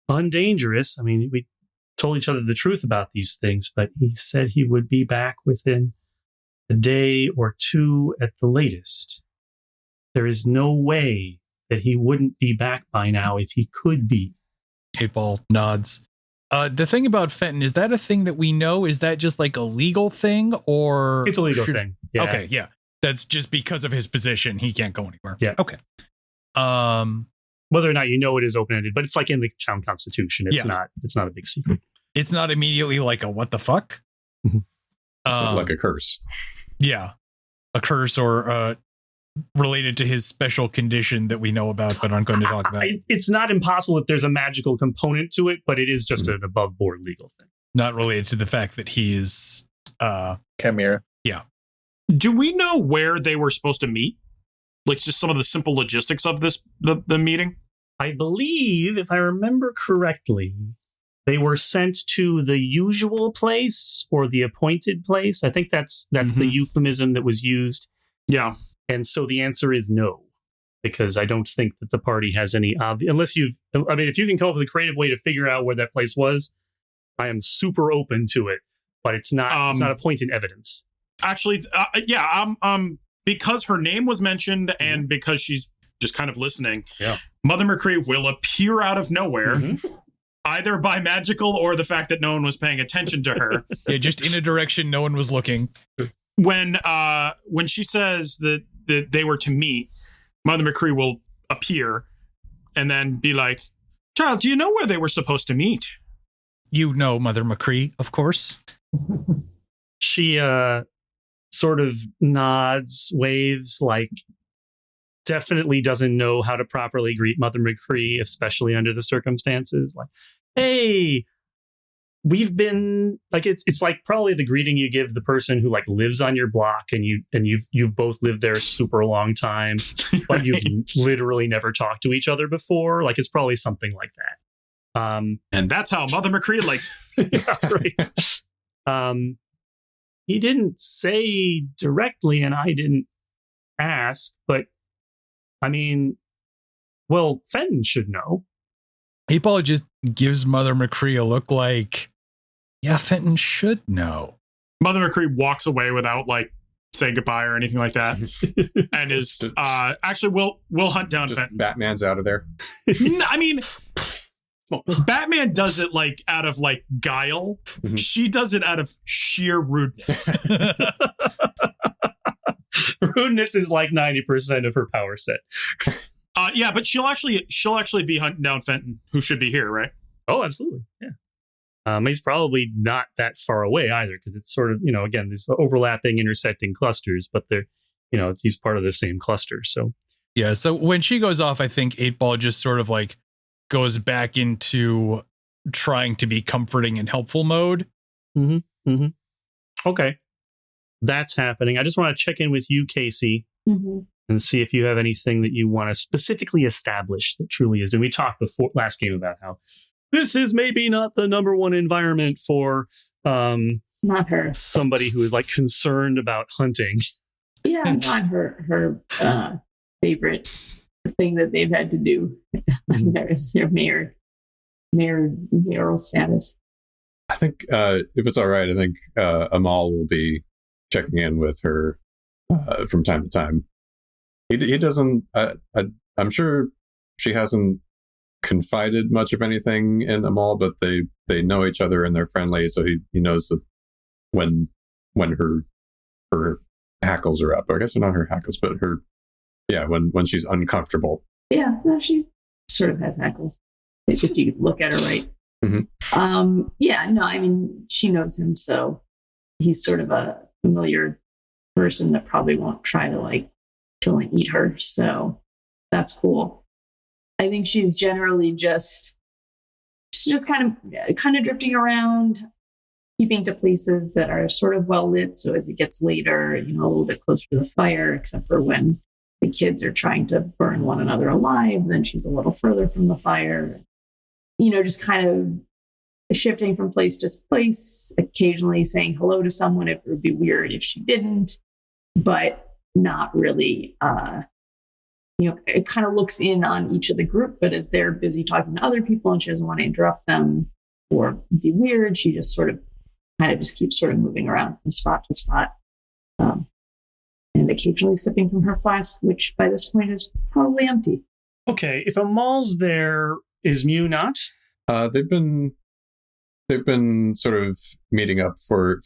Speaker 8: undangerous. I mean, we told each other the truth about these things, but he said he would be back within a day or two at the latest. There is no way that he wouldn't be back by now if he could be.
Speaker 3: 8-Ball nods. The thing about Fenton, is that a thing that we know? Is that just like a legal thing, or
Speaker 8: it's a legal thing? Yeah.
Speaker 3: Okay, yeah. That's just because of his position, he can't go anywhere.
Speaker 8: Yeah.
Speaker 3: Okay.
Speaker 8: Whether or not you know it is open-ended, but it's like in the town constitution. It's not a big secret.
Speaker 3: It's not immediately like a what the fuck?
Speaker 4: It's not like a curse.
Speaker 3: Yeah. A curse or related to his special condition that we know about but aren't going to talk about.
Speaker 8: It's not impossible if there's a magical component to it, but it is just an above board legal thing.
Speaker 3: Not related to the fact that he is
Speaker 9: Chimera.
Speaker 3: Yeah.
Speaker 6: Do we know where they were supposed to meet? Like just some of the simple logistics of the meeting?
Speaker 8: I believe, if I remember correctly, they were sent to the usual place or the appointed place. I think that's the euphemism that was used.
Speaker 6: Yeah.
Speaker 8: And so the answer is no, because I don't think that the party has any unless if you can come up with a creative way to figure out where that place was, I am super open to it, but it's not appointed evidence.
Speaker 6: Actually, because her name was mentioned and because she's just kind of listening, Mother McCree will appear out of nowhere, either by magical or the fact that no one was paying attention to her.
Speaker 3: Yeah, just in a direction no one was looking.
Speaker 6: When she says that they were to meet, Mother McCree will appear and then be like, "Child, do you know where they were supposed to meet?"
Speaker 3: You know Mother McCree, of course.
Speaker 8: She sort of nods, waves, like definitely doesn't know how to properly greet Mother McCree, especially under the circumstances. Like, hey, we've been like it's like probably the greeting you give the person who like lives on your block and you've both lived there a super long time, but right. You've literally never talked to each other before. Like it's probably something like that.
Speaker 6: And that's how Mother McCree likes.
Speaker 8: Yeah, right. He didn't say directly, and I didn't ask, but I mean, well, Fenton should know.
Speaker 3: 8-Ball just gives Mother McCree a look like, yeah, Fenton should know.
Speaker 6: Mother McCree walks away without like saying goodbye or anything like that, and is actually we'll hunt down Fenton.
Speaker 4: Batman's out of there.
Speaker 6: I mean, Batman does it like out of like guile. Mm-hmm. She does it out of sheer rudeness.
Speaker 8: Rudeness is like 90% of her power set.
Speaker 6: Yeah, but she'll actually be hunting down Fenton, who should be here, right?
Speaker 8: Oh, absolutely. Yeah. He's probably not that far away either, because it's sort of, again, these overlapping, intersecting clusters, but they're, he's part of the same cluster. So
Speaker 3: yeah. So when she goes off, I think 8-Ball just sort of like goes back into trying to be comforting and helpful mode.
Speaker 8: Okay. That's happening. I just want to check in with you, Kacey, and see if you have anything that you want to specifically establish that truly is. And we talked before last game about how this is maybe not the number one environment for
Speaker 10: not her.
Speaker 8: Somebody who is like concerned about hunting.
Speaker 10: Yeah, not her favorite thing that they've had to do. There is their mayoral status.
Speaker 4: I think if it's all right, I think Amal will be checking in with her from time to time. He doesn't. I'm sure she hasn't confided much of anything in Amal, but they know each other and they're friendly, so he knows that when her hackles are up. I guess they're not her hackles, but when she's uncomfortable.
Speaker 10: Yeah, no, she sort of has hackles if you look at her right. I mean, she knows him, so he's sort of a familiar person that probably won't try to like kill and eat her. So that's cool. I think she's generally just kind of drifting around, keeping to places that are sort of well lit. So as it gets later, a little bit closer to the fire, except for when the kids are trying to burn one another alive, then she's a little further from the fire. Just kind of shifting from place to place, occasionally saying hello to someone. It would be weird if she didn't, but not really. It kind of looks in on each of the group, but as they're busy talking to other people and she doesn't want to interrupt them or be weird, she just just keeps sort of moving around from spot to spot. And occasionally sipping from her flask, which by this point is probably empty.
Speaker 8: Okay, if Amal's there, is Mew not?
Speaker 4: They've been sort of meeting up for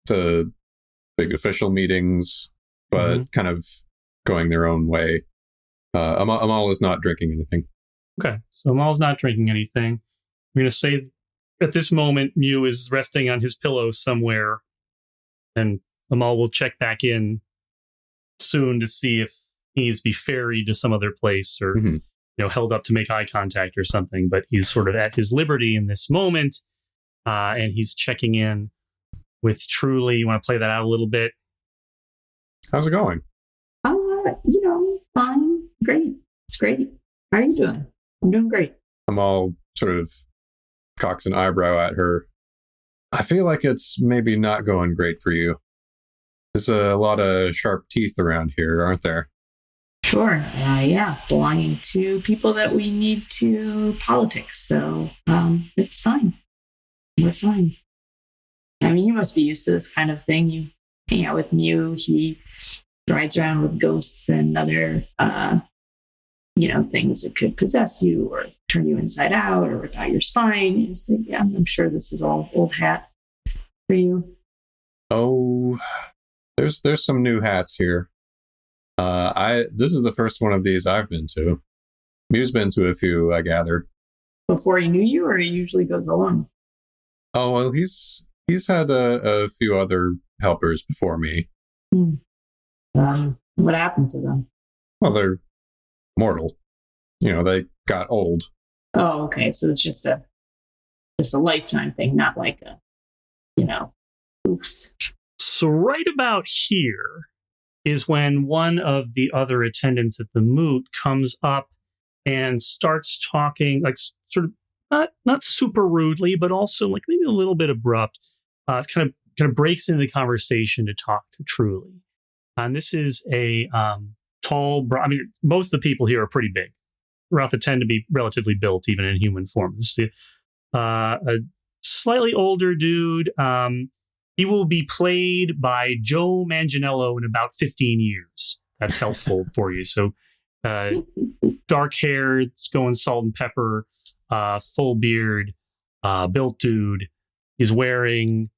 Speaker 4: the big official meetings, but kind of going their own way. Amal is not drinking anything.
Speaker 8: Okay, so Amal's not drinking anything. I'm going to say at this moment, Mew is resting on his pillow somewhere, and Amal will check back in soon to see if he needs to be ferried to some other place or held up to make eye contact or something. But he's sort of at his liberty in this moment, and he's checking in with Truly. You want to play that out a little bit?
Speaker 4: How's it going?
Speaker 10: Fine, great. It's great. How are you doing? I'm doing great.
Speaker 4: Amal sort of cocks an eyebrow at her. I feel like it's maybe not going great for you. There's a lot of sharp teeth around here, aren't there?
Speaker 10: Sure. Belonging to people that we need to politics. So it's fine. We're fine. I mean, you must be used to this kind of thing. You hang out with Mew. He rides around with ghosts and other, things that could possess you or turn you inside out or rip out your spine. You just think, I'm sure this is all old hat for you.
Speaker 4: Oh, there's some new hats here. This is the first one of these I've been to. Mew's been to a few, I gather.
Speaker 10: Before he knew you, or he usually goes alone?
Speaker 4: Oh, well, he's had a few other helpers before me.
Speaker 10: What happened to them?
Speaker 4: Well, they're mortal. They got old.
Speaker 10: Oh, okay. So it's just a lifetime thing, not like a, oops.
Speaker 8: So right about here is when one of the other attendants at the Moot comes up and starts talking, like sort of not super rudely, but also like maybe a little bit abrupt. Kind of breaks into the conversation to talk to Truly. And this is a tall, most of the people here are pretty big. Ratha tend to be relatively built, even in human form. This is a slightly older dude. He will be played by Joe Manganiello in about 15 years. That's helpful for you. So dark hair, it's going salt and pepper, full beard, built dude. He's wearing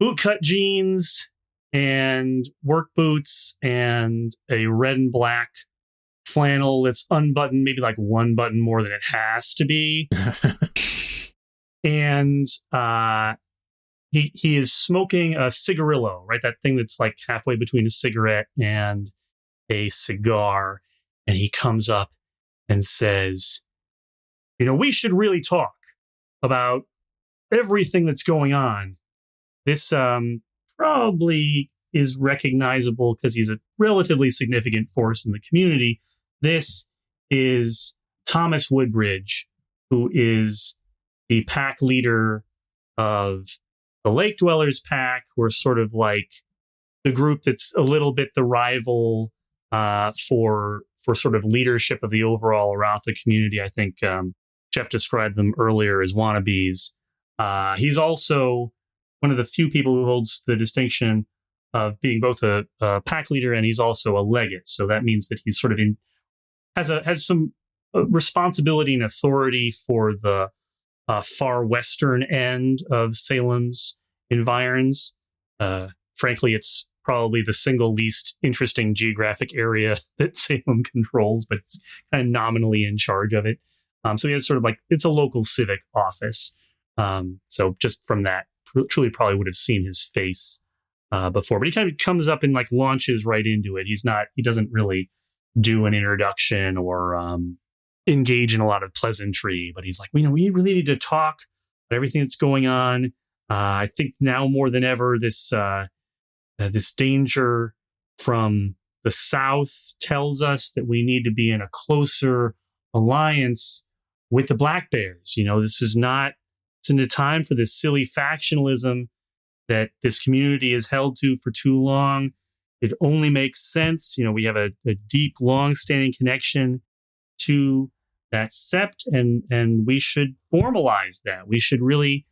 Speaker 8: bootcut jeans and work boots and a red and black flannel that's unbuttoned, maybe like one button more than it has to be. And he is smoking a cigarillo, right? That thing that's like halfway between a cigarette and a cigar. And he comes up and says, we should really talk about everything that's going on. This probably is recognizable because he's a relatively significant force in the community. This is Thomas Woodbridge, who is the pack leader of the Lake Dwellers pack, who are sort of like the group that's a little bit the rival for sort of leadership of the overall Aratha community. I think Jeff described them earlier as wannabes. He's also one of the few people who holds the distinction of being both a pack leader and he's also a legate. So that means that he's sort of has some responsibility and authority for the far western end of Salem's environs. Frankly, it's probably the single least interesting geographic area that Salem controls, but it's kind of nominally in charge of it. So he has sort of like, it's a local civic office. So just from that, truly probably would have seen his face before, but he kind of comes up and like launches right into it. He doesn't really do an introduction or engage in a lot of pleasantry, but he's like, we really need to talk about everything that's going on. I think now more than ever, this danger from the south tells us that we need to be in a closer alliance with the Black Bears. This is not, it's in a time for this silly factionalism that this community is held to for too long. It only makes sense. We have a deep, long-standing connection to that sept, and we should formalize that. We should really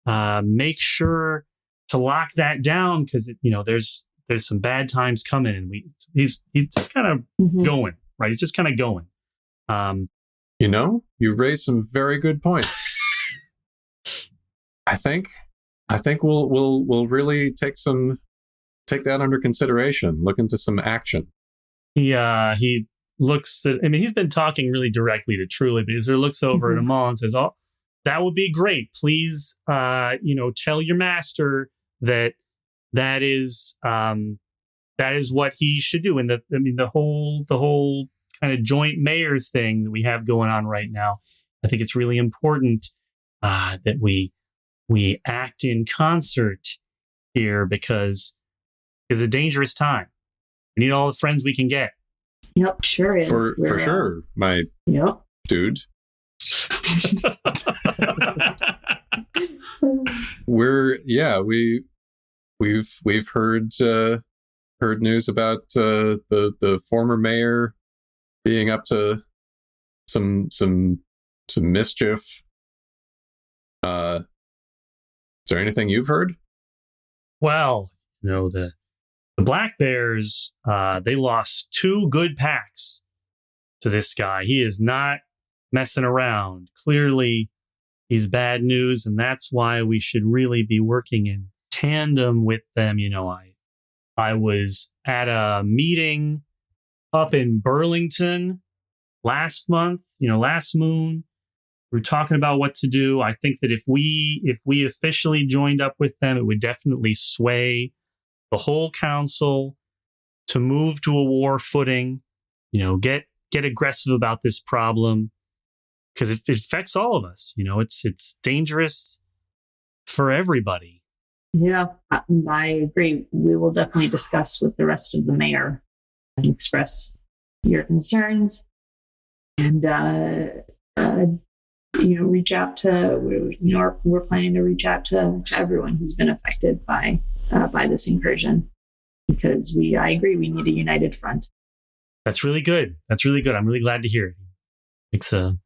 Speaker 8: make sure to lock that down because there's some bad times coming, and he's just kind of going, right? He's just kind of going.
Speaker 4: You raised some very good points. I think we'll really take that under consideration. Look into some action.
Speaker 8: He looks at, he's been talking really directly to Truly, but he looks over at Amal and says, "Oh, that would be great. Please, tell your master that is what he should do." And the whole kind of joint mayor thing that we have going on right now, I think it's really important that we act in concert here because it's a dangerous time. We need all the friends we can get.
Speaker 10: Yep, sure is.
Speaker 4: For sure, my dude. We've heard news about the former mayor being up to some mischief. Is there anything you've heard?
Speaker 8: Well, the Black Bears, they lost 2 good packs to this guy. He is not messing around. Clearly, he's bad news, and that's why we should really be working in tandem with them. I was at a meeting up in Burlington last month, last moon. We were talking about what to do. I think that if we officially joined up with them, it would definitely sway the whole council to move to a war footing, get aggressive about this problem because it affects all of us. It's dangerous for everybody.
Speaker 10: Yeah, I agree. We will definitely discuss with the rest of the mayor and express your concerns and, reach out to, we're planning to reach out to everyone who's been affected by this incursion because I agree, we need a united front.
Speaker 8: That's really good. I'm really glad to hear it. Makes a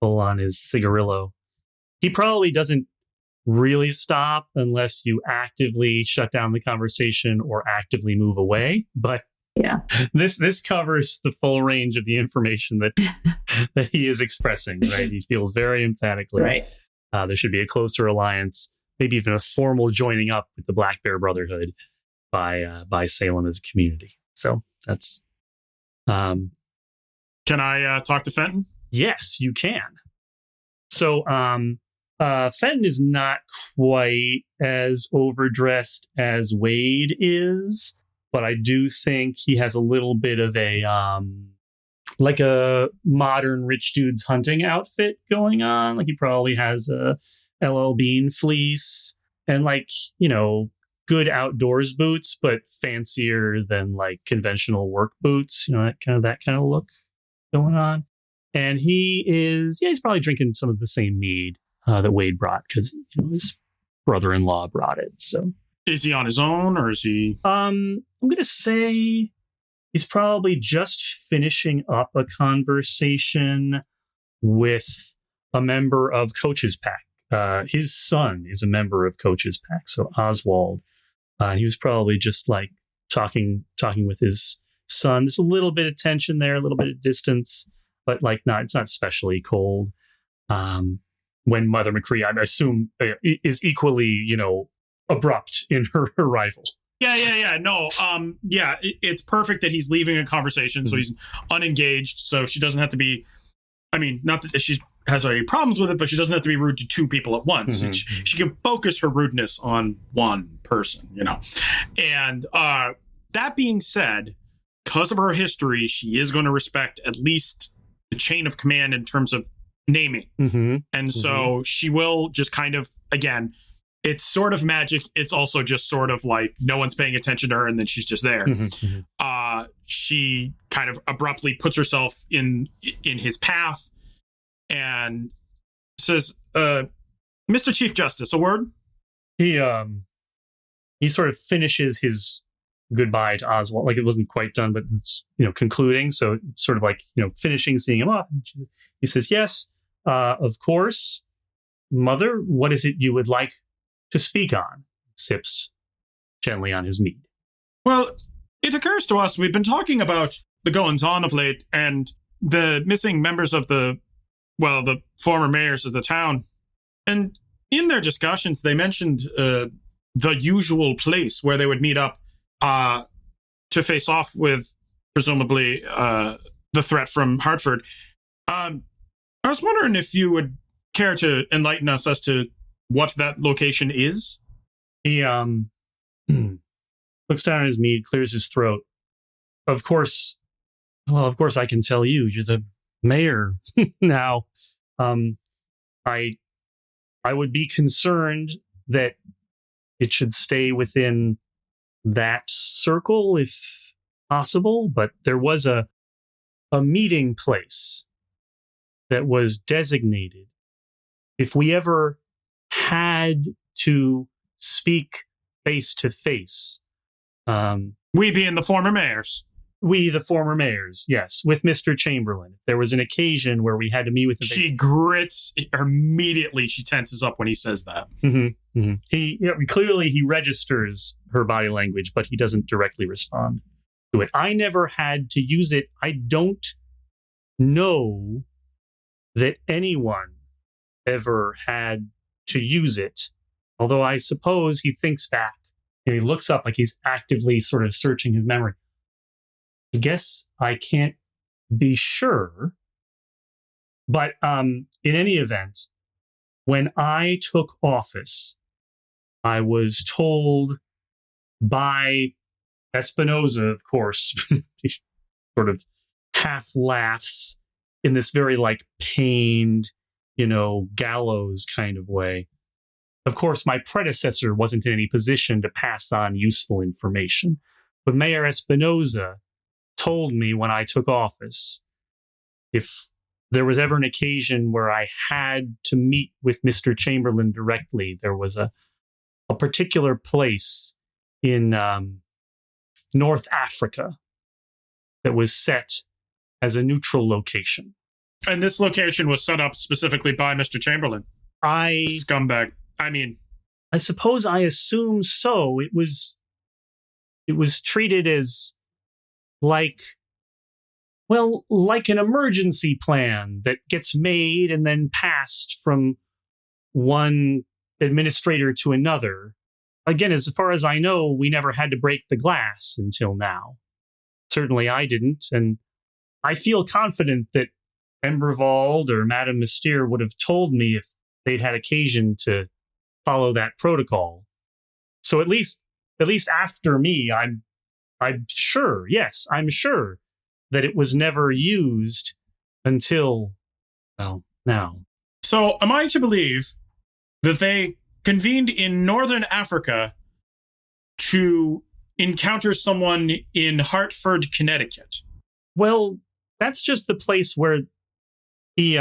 Speaker 8: pull on his cigarillo. He probably doesn't really stop unless you actively shut down the conversation or actively move away. But
Speaker 10: yeah,
Speaker 8: this covers the full range of the information that he is expressing. Right, he feels very emphatically.
Speaker 10: Right,
Speaker 8: there should be a closer alliance, maybe even a formal joining up with the Black Bear Brotherhood by Salem as a community. So that's.
Speaker 6: Can I talk to Fenton?
Speaker 8: Yes, you can. So Fenton is not quite as overdressed as Wade is, but I do think he has a little bit of a like a modern rich dude's hunting outfit going on. Like he probably has a LL Bean fleece and like, good outdoors boots, but fancier than like conventional work boots, that kind of look going on. And he's probably drinking some of the same mead that Wade brought because his brother-in-law brought it. So
Speaker 6: is he on his own or is he?
Speaker 8: I'm gonna say he's probably just finishing up a conversation with a member of Coach's Pack. His son is a member of Coach's Pack, so Oswald. He was probably just like talking with his son. There's a little bit of tension there, a little bit of distance, but like it's not especially cold. When Mother McCree, I assume, is equally, abrupt in her arrival.
Speaker 6: Yeah. No, it's perfect that he's leaving a conversation, so he's unengaged, so she doesn't have to be, not that she has any problems with it, but she doesn't have to be rude to two people at once. She can focus her rudeness on one person, And that being said, because of her history, she is going to respect at least the chain of command in terms of naming. And so she will just kind of, again, it's sort of magic. It's also just sort of like no one's paying attention to her and then she's just there. She kind of abruptly puts herself in his path and says, Mr. Chief Justice, a word?
Speaker 8: He sort of finishes his goodbye to Oswald. Like it wasn't quite done, but it's, concluding. So it's sort of like, finishing, seeing him off. He says, yes, of course. Mother, what is it you would like to speak on? Sips gently on his mead.
Speaker 6: Well, it occurs to us, we've been talking about the goings-on of late and the missing members of the former mayors of the town. And in their discussions, they mentioned the usual place where they would meet up to face off with, presumably, the threat from Hartford. I was wondering if you would care to enlighten us as to what that location is.
Speaker 8: He looks down at his mead, clears his throat. Of course I can tell you. You're the mayor now. I would be concerned that it should stay within that circle if possible, but there was a meeting place that was designated. If we ever had to speak face to face,
Speaker 6: we being the former mayors.
Speaker 8: We, the former mayors, yes, with Mr. Chamberlain. If there was an occasion where we had to meet with him.
Speaker 6: She grits immediately. She tenses up when he says that.
Speaker 8: He clearly he registers her body language, but he doesn't directly respond to it. I never had to use it. I don't know that anyone ever had to use it. Although I suppose he thinks back and he looks up like he's actively sort of searching his memory. I guess I can't be sure. But in any event, when I took office, I was told by Espinosa, of course, he sort of half laughs in this very like pained, gallows kind of way. Of course, my predecessor wasn't in any position to pass on useful information, but Mayor Espinosa told me when I took office, if there was ever an occasion where I had to meet with Mr. Chamberlain directly, there was a particular place in North Africa that was set as a neutral location.
Speaker 6: And this location was set up specifically by Mr. Chamberlain. Scumbag.
Speaker 8: I suppose I assume so. It was treated as like an emergency plan that gets made and then passed from one administrator to another. Again, as far as I know, we never had to break the glass until now. Certainly I didn't, and I feel confident that Embervald or Madame Mystere would have told me if they'd had occasion to follow that protocol. So at least after me, I'm sure, yes, I'm sure that it was never used until, well, now.
Speaker 6: So am I to believe that they convened in northern Africa to encounter someone in Hartford, Connecticut?
Speaker 8: Well, that's just the place where he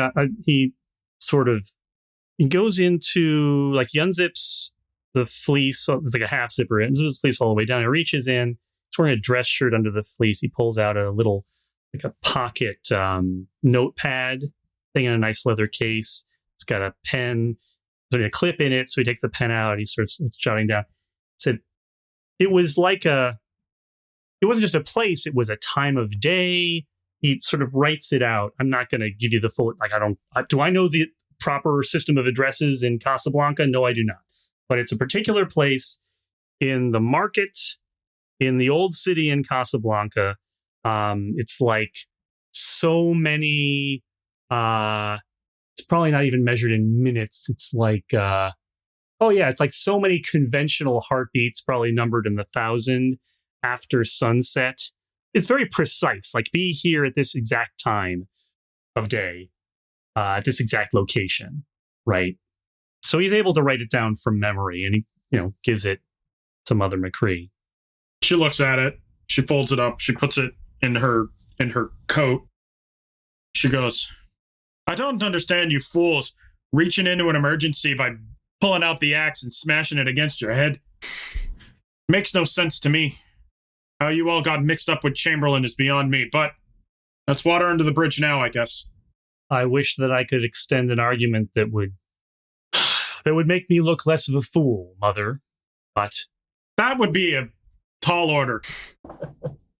Speaker 8: goes into, like, he unzips the fleece. It's like a half zipper. It unzips the fleece all the way down. He reaches in. He's wearing a dress shirt under the fleece. He pulls out a little, like a pocket notepad thing in a nice leather case. It's got a pen, a clip in it. So he takes the pen out and he starts jotting down. He said, it wasn't just a place, it was a time of day. He sort of writes it out. I'm not going to give you the full, do I know the proper system of addresses in Casablanca? No, I do not. But it's a particular place in the market, in the old city in Casablanca. It's like so many, it's probably not even measured in minutes. It's like, it's like so many conventional heartbeats, probably numbered in the 1,000 after sunset. It's very precise, like be here at this exact time of day, at this exact location, right? So he's able to write it down from memory, and he, gives it to Mother McCree.
Speaker 6: She looks at it. She folds it up. She puts it in her coat. She goes, I don't understand you fools reaching into an emergency by pulling out the axe and smashing it against your head. Makes no sense to me. How you all got mixed up with Chamberlain is beyond me, but that's water under the bridge now, I guess.
Speaker 8: I wish that I could extend an argument that would make me look less of a fool, Mother, but
Speaker 6: that would be a tall order.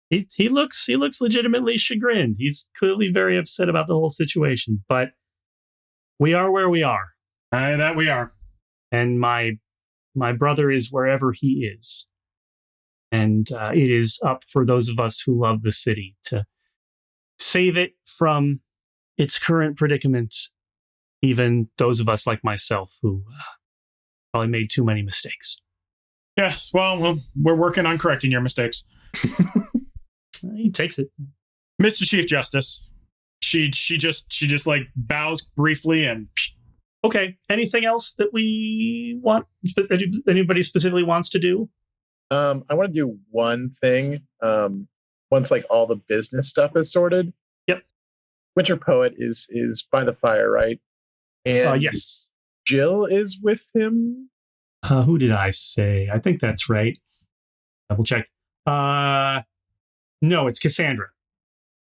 Speaker 8: He looks legitimately chagrined. He's clearly very upset about the whole situation, but we are where we are.
Speaker 6: That we are.
Speaker 8: And my brother is wherever he is. And it is up for those of us who love the city to save it from its current predicament, even those of us like myself who probably made too many mistakes.
Speaker 6: Yes, well, we're working on correcting your mistakes.
Speaker 8: He takes it.
Speaker 6: Mr. Chief Justice. She just like bows briefly and...
Speaker 8: Okay, anything else that we want, anybody specifically wants to do?
Speaker 9: I want to do one thing. Once like all the business stuff is sorted.
Speaker 8: Yep.
Speaker 9: Winter Poet is by the fire, right? And
Speaker 8: yes.
Speaker 9: Jill is with him.
Speaker 8: Who did I say? I think that's right. Double check. No, it's Cassandra.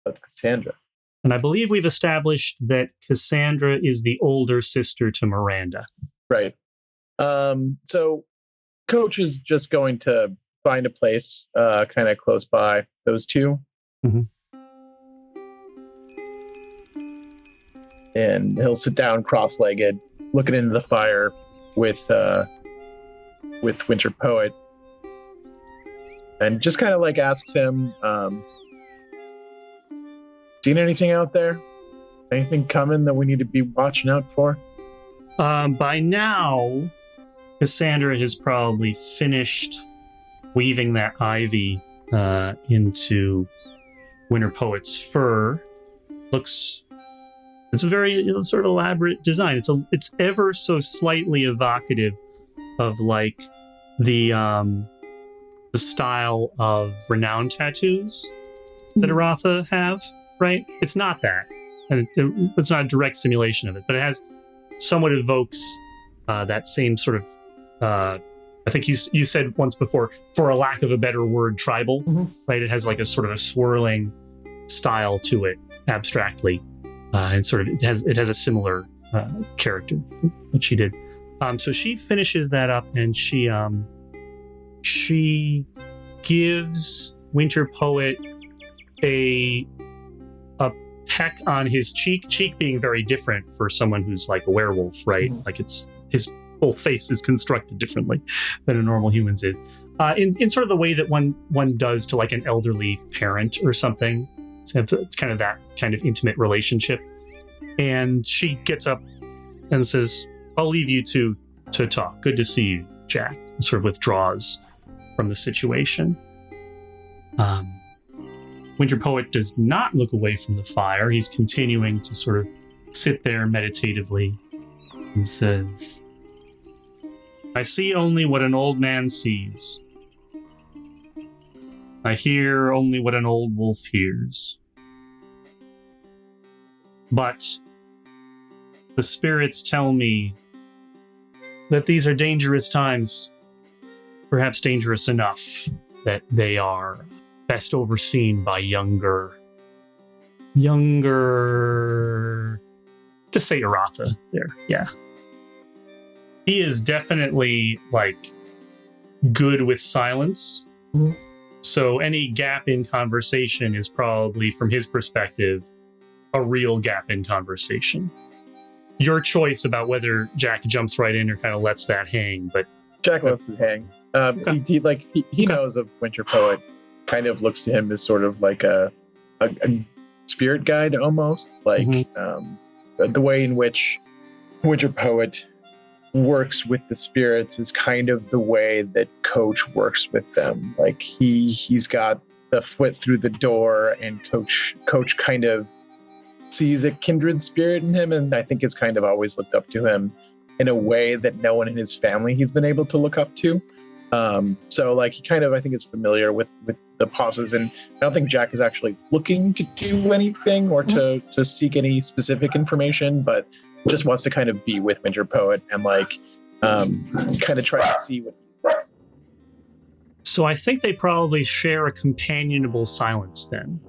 Speaker 9: That's Cassandra.
Speaker 8: And I believe we've established that Cassandra is the older sister to Miranda.
Speaker 9: Right. So Coach is just going to find a place kind of close by those two.
Speaker 8: Mm-hmm.
Speaker 9: And he'll sit down cross-legged, looking into the fire with Winter Poet. And just kind of like asks him, seen anything out there? Anything coming that we need to be watching out for?
Speaker 8: By now, Cassandra has probably finished weaving that ivy into Winter Poet's fur. It's a very sort of elaborate design. It's ever so slightly evocative of like the style of renown tattoos that Aratha have, right? It's not that. And it's not a direct simulation of it, but it has somewhat evokes that same sort of, I think you said once before, for a lack of a better word, tribal, right? It has like a sort of a swirling style to it, abstractly. And sort of it has a similar character that she did. So she finishes that up, and she gives Winter Poet a peck on his cheek being very different for someone who's like a werewolf, right? Like it's his whole face is constructed differently than a normal human's is. In sort of the way that one does to like an elderly parent or something. It's kind of that kind of intimate relationship. And she gets up and says, I'll leave you to talk. Good to see you, Jack. And sort of withdraws from the situation. Winter Poet does not look away from the fire. He's continuing to sort of sit there meditatively and says, I see only what an old man sees. I hear only what an old wolf hears. But the spirits tell me that these are dangerous times, perhaps dangerous enough that they are best overseen by younger, just say Aratha there, yeah. He is definitely, good with silence. Mm-hmm. So any gap in conversation is probably, from his perspective, a real gap in conversation. Your choice about whether Jack jumps right in or kind of lets that hang, but
Speaker 9: Jack lets it hang. He knows of Winter Poet. Kind of looks to him as sort of like a spirit guide almost. The way in which Winter Poet works with the spirits is kind of the way that Coach works with them. Like he's got the foot through the door, and Coach kind of sees a kindred spirit in him, and I think has kind of always looked up to him in a way that no one in his family he's been able to look up to. He kind of, I think, is familiar with the pauses, and I don't think Jack is actually looking to do anything or to seek any specific information, but just wants to kind of be with Winter Poet and kind of try to see what he says.
Speaker 8: So I think they probably share a companionable silence then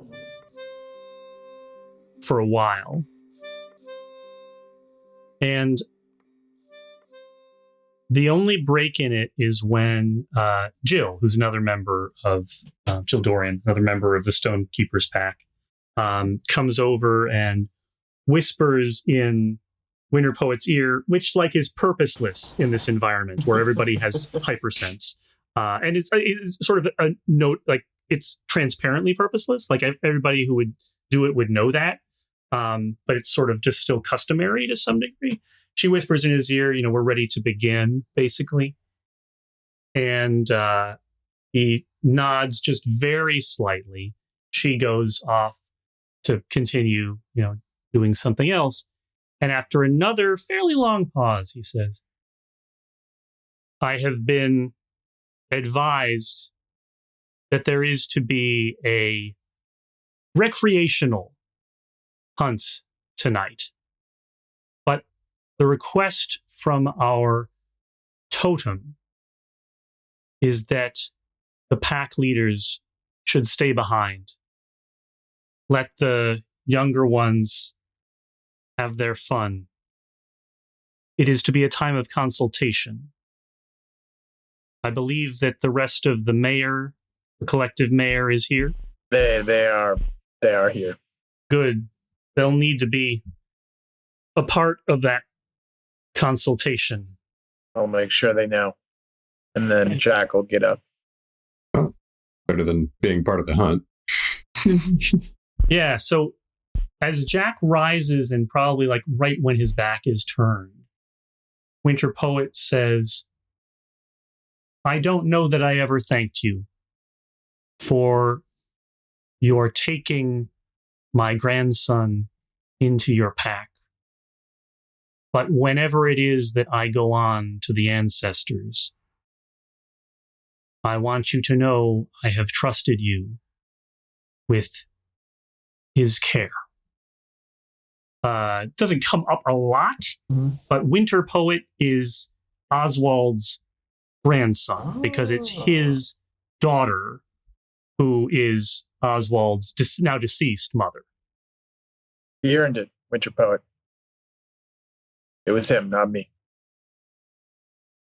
Speaker 8: for a while. And the only break in it is when Jill, who's another member of Jill Dorian, another member of the Stonekeeper's Pack, comes over and whispers in Winter Poet's ear, which is purposeless in this environment where everybody has hypersense. And it's sort of a note, it's transparently purposeless. Everybody who would do it would know that. But it's sort of just still customary to some degree. She whispers in his ear, we're ready to begin, basically. And he nods just very slightly. She goes off to continue, doing something else. And after another fairly long pause, he says, I have been advised that there is to be a recreational hunt tonight. But the request from our totem is that the pack leaders should stay behind. Let the younger ones have their fun. It is to be a time of consultation. I believe that the rest of the mayor, the collective mayor, is here.
Speaker 9: They are here.
Speaker 8: Good. They'll need to be a part of that consultation.
Speaker 9: I'll make sure they know. And then Jack will get up.
Speaker 4: Oh, better than being part of the hunt.
Speaker 8: Yeah, so as Jack rises and probably right when his back is turned, Winter Poet says, I don't know that I ever thanked you for your taking my grandson into your pack. But whenever it is that I go on to the ancestors, I want you to know I have trusted you with his care. It doesn't come up a lot, but Winter Poet is Oswald's grandson because it's his daughter who is Oswald's now deceased mother.
Speaker 9: He earned it, Winter Poet. It was him, not me.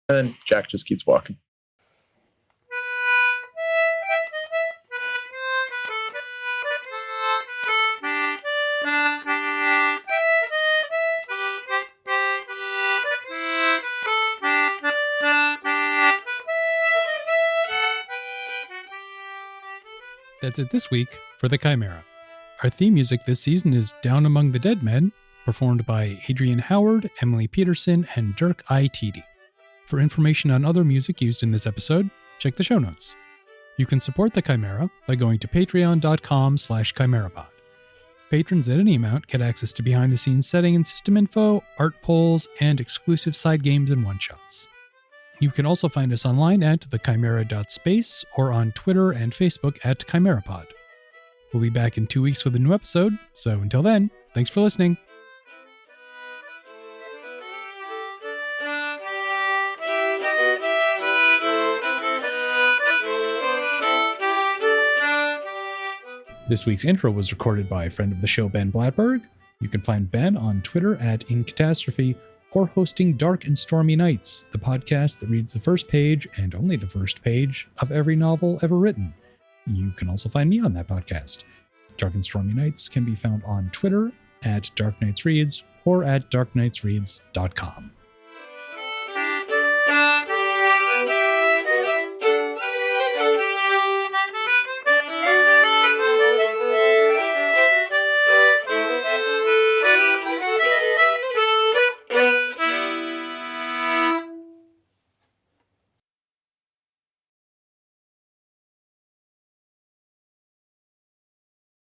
Speaker 9: And then Jack just keeps walking.
Speaker 3: That's it this week for The Chimera. Our theme music this season is Down Among the Dead Men, performed by Adrienne Howard, Emily Peterson, and Dirk I. Tiede. For information on other music used in this episode, check the show notes. You can support the Chimera by going to patreon.com/chimerapod. Patrons at any amount get access to behind-the-scenes setting and system info, art polls, and exclusive side games and one-shots. You can also find us online at thechimera.space or on Twitter and Facebook at ChimeraPod. We'll be back in 2 weeks with a new episode, so until then, thanks for listening. This week's intro was recorded by a friend of the show, Ben Blatberg. You can find Ben on Twitter at InCatastrophe or hosting Dark and Stormy Nights, the podcast that reads the first page and only the first page of every novel ever written. You can also find me on that podcast. Dark and Stormy Nights can be found on Twitter at Dark Knights Reads or at darkknightsreads.com.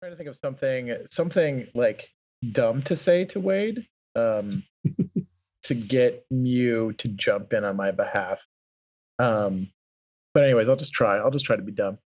Speaker 9: Trying to think of something like dumb to say to Wade, to get Mew to jump in on my behalf. But anyways, I'll just try to be dumb.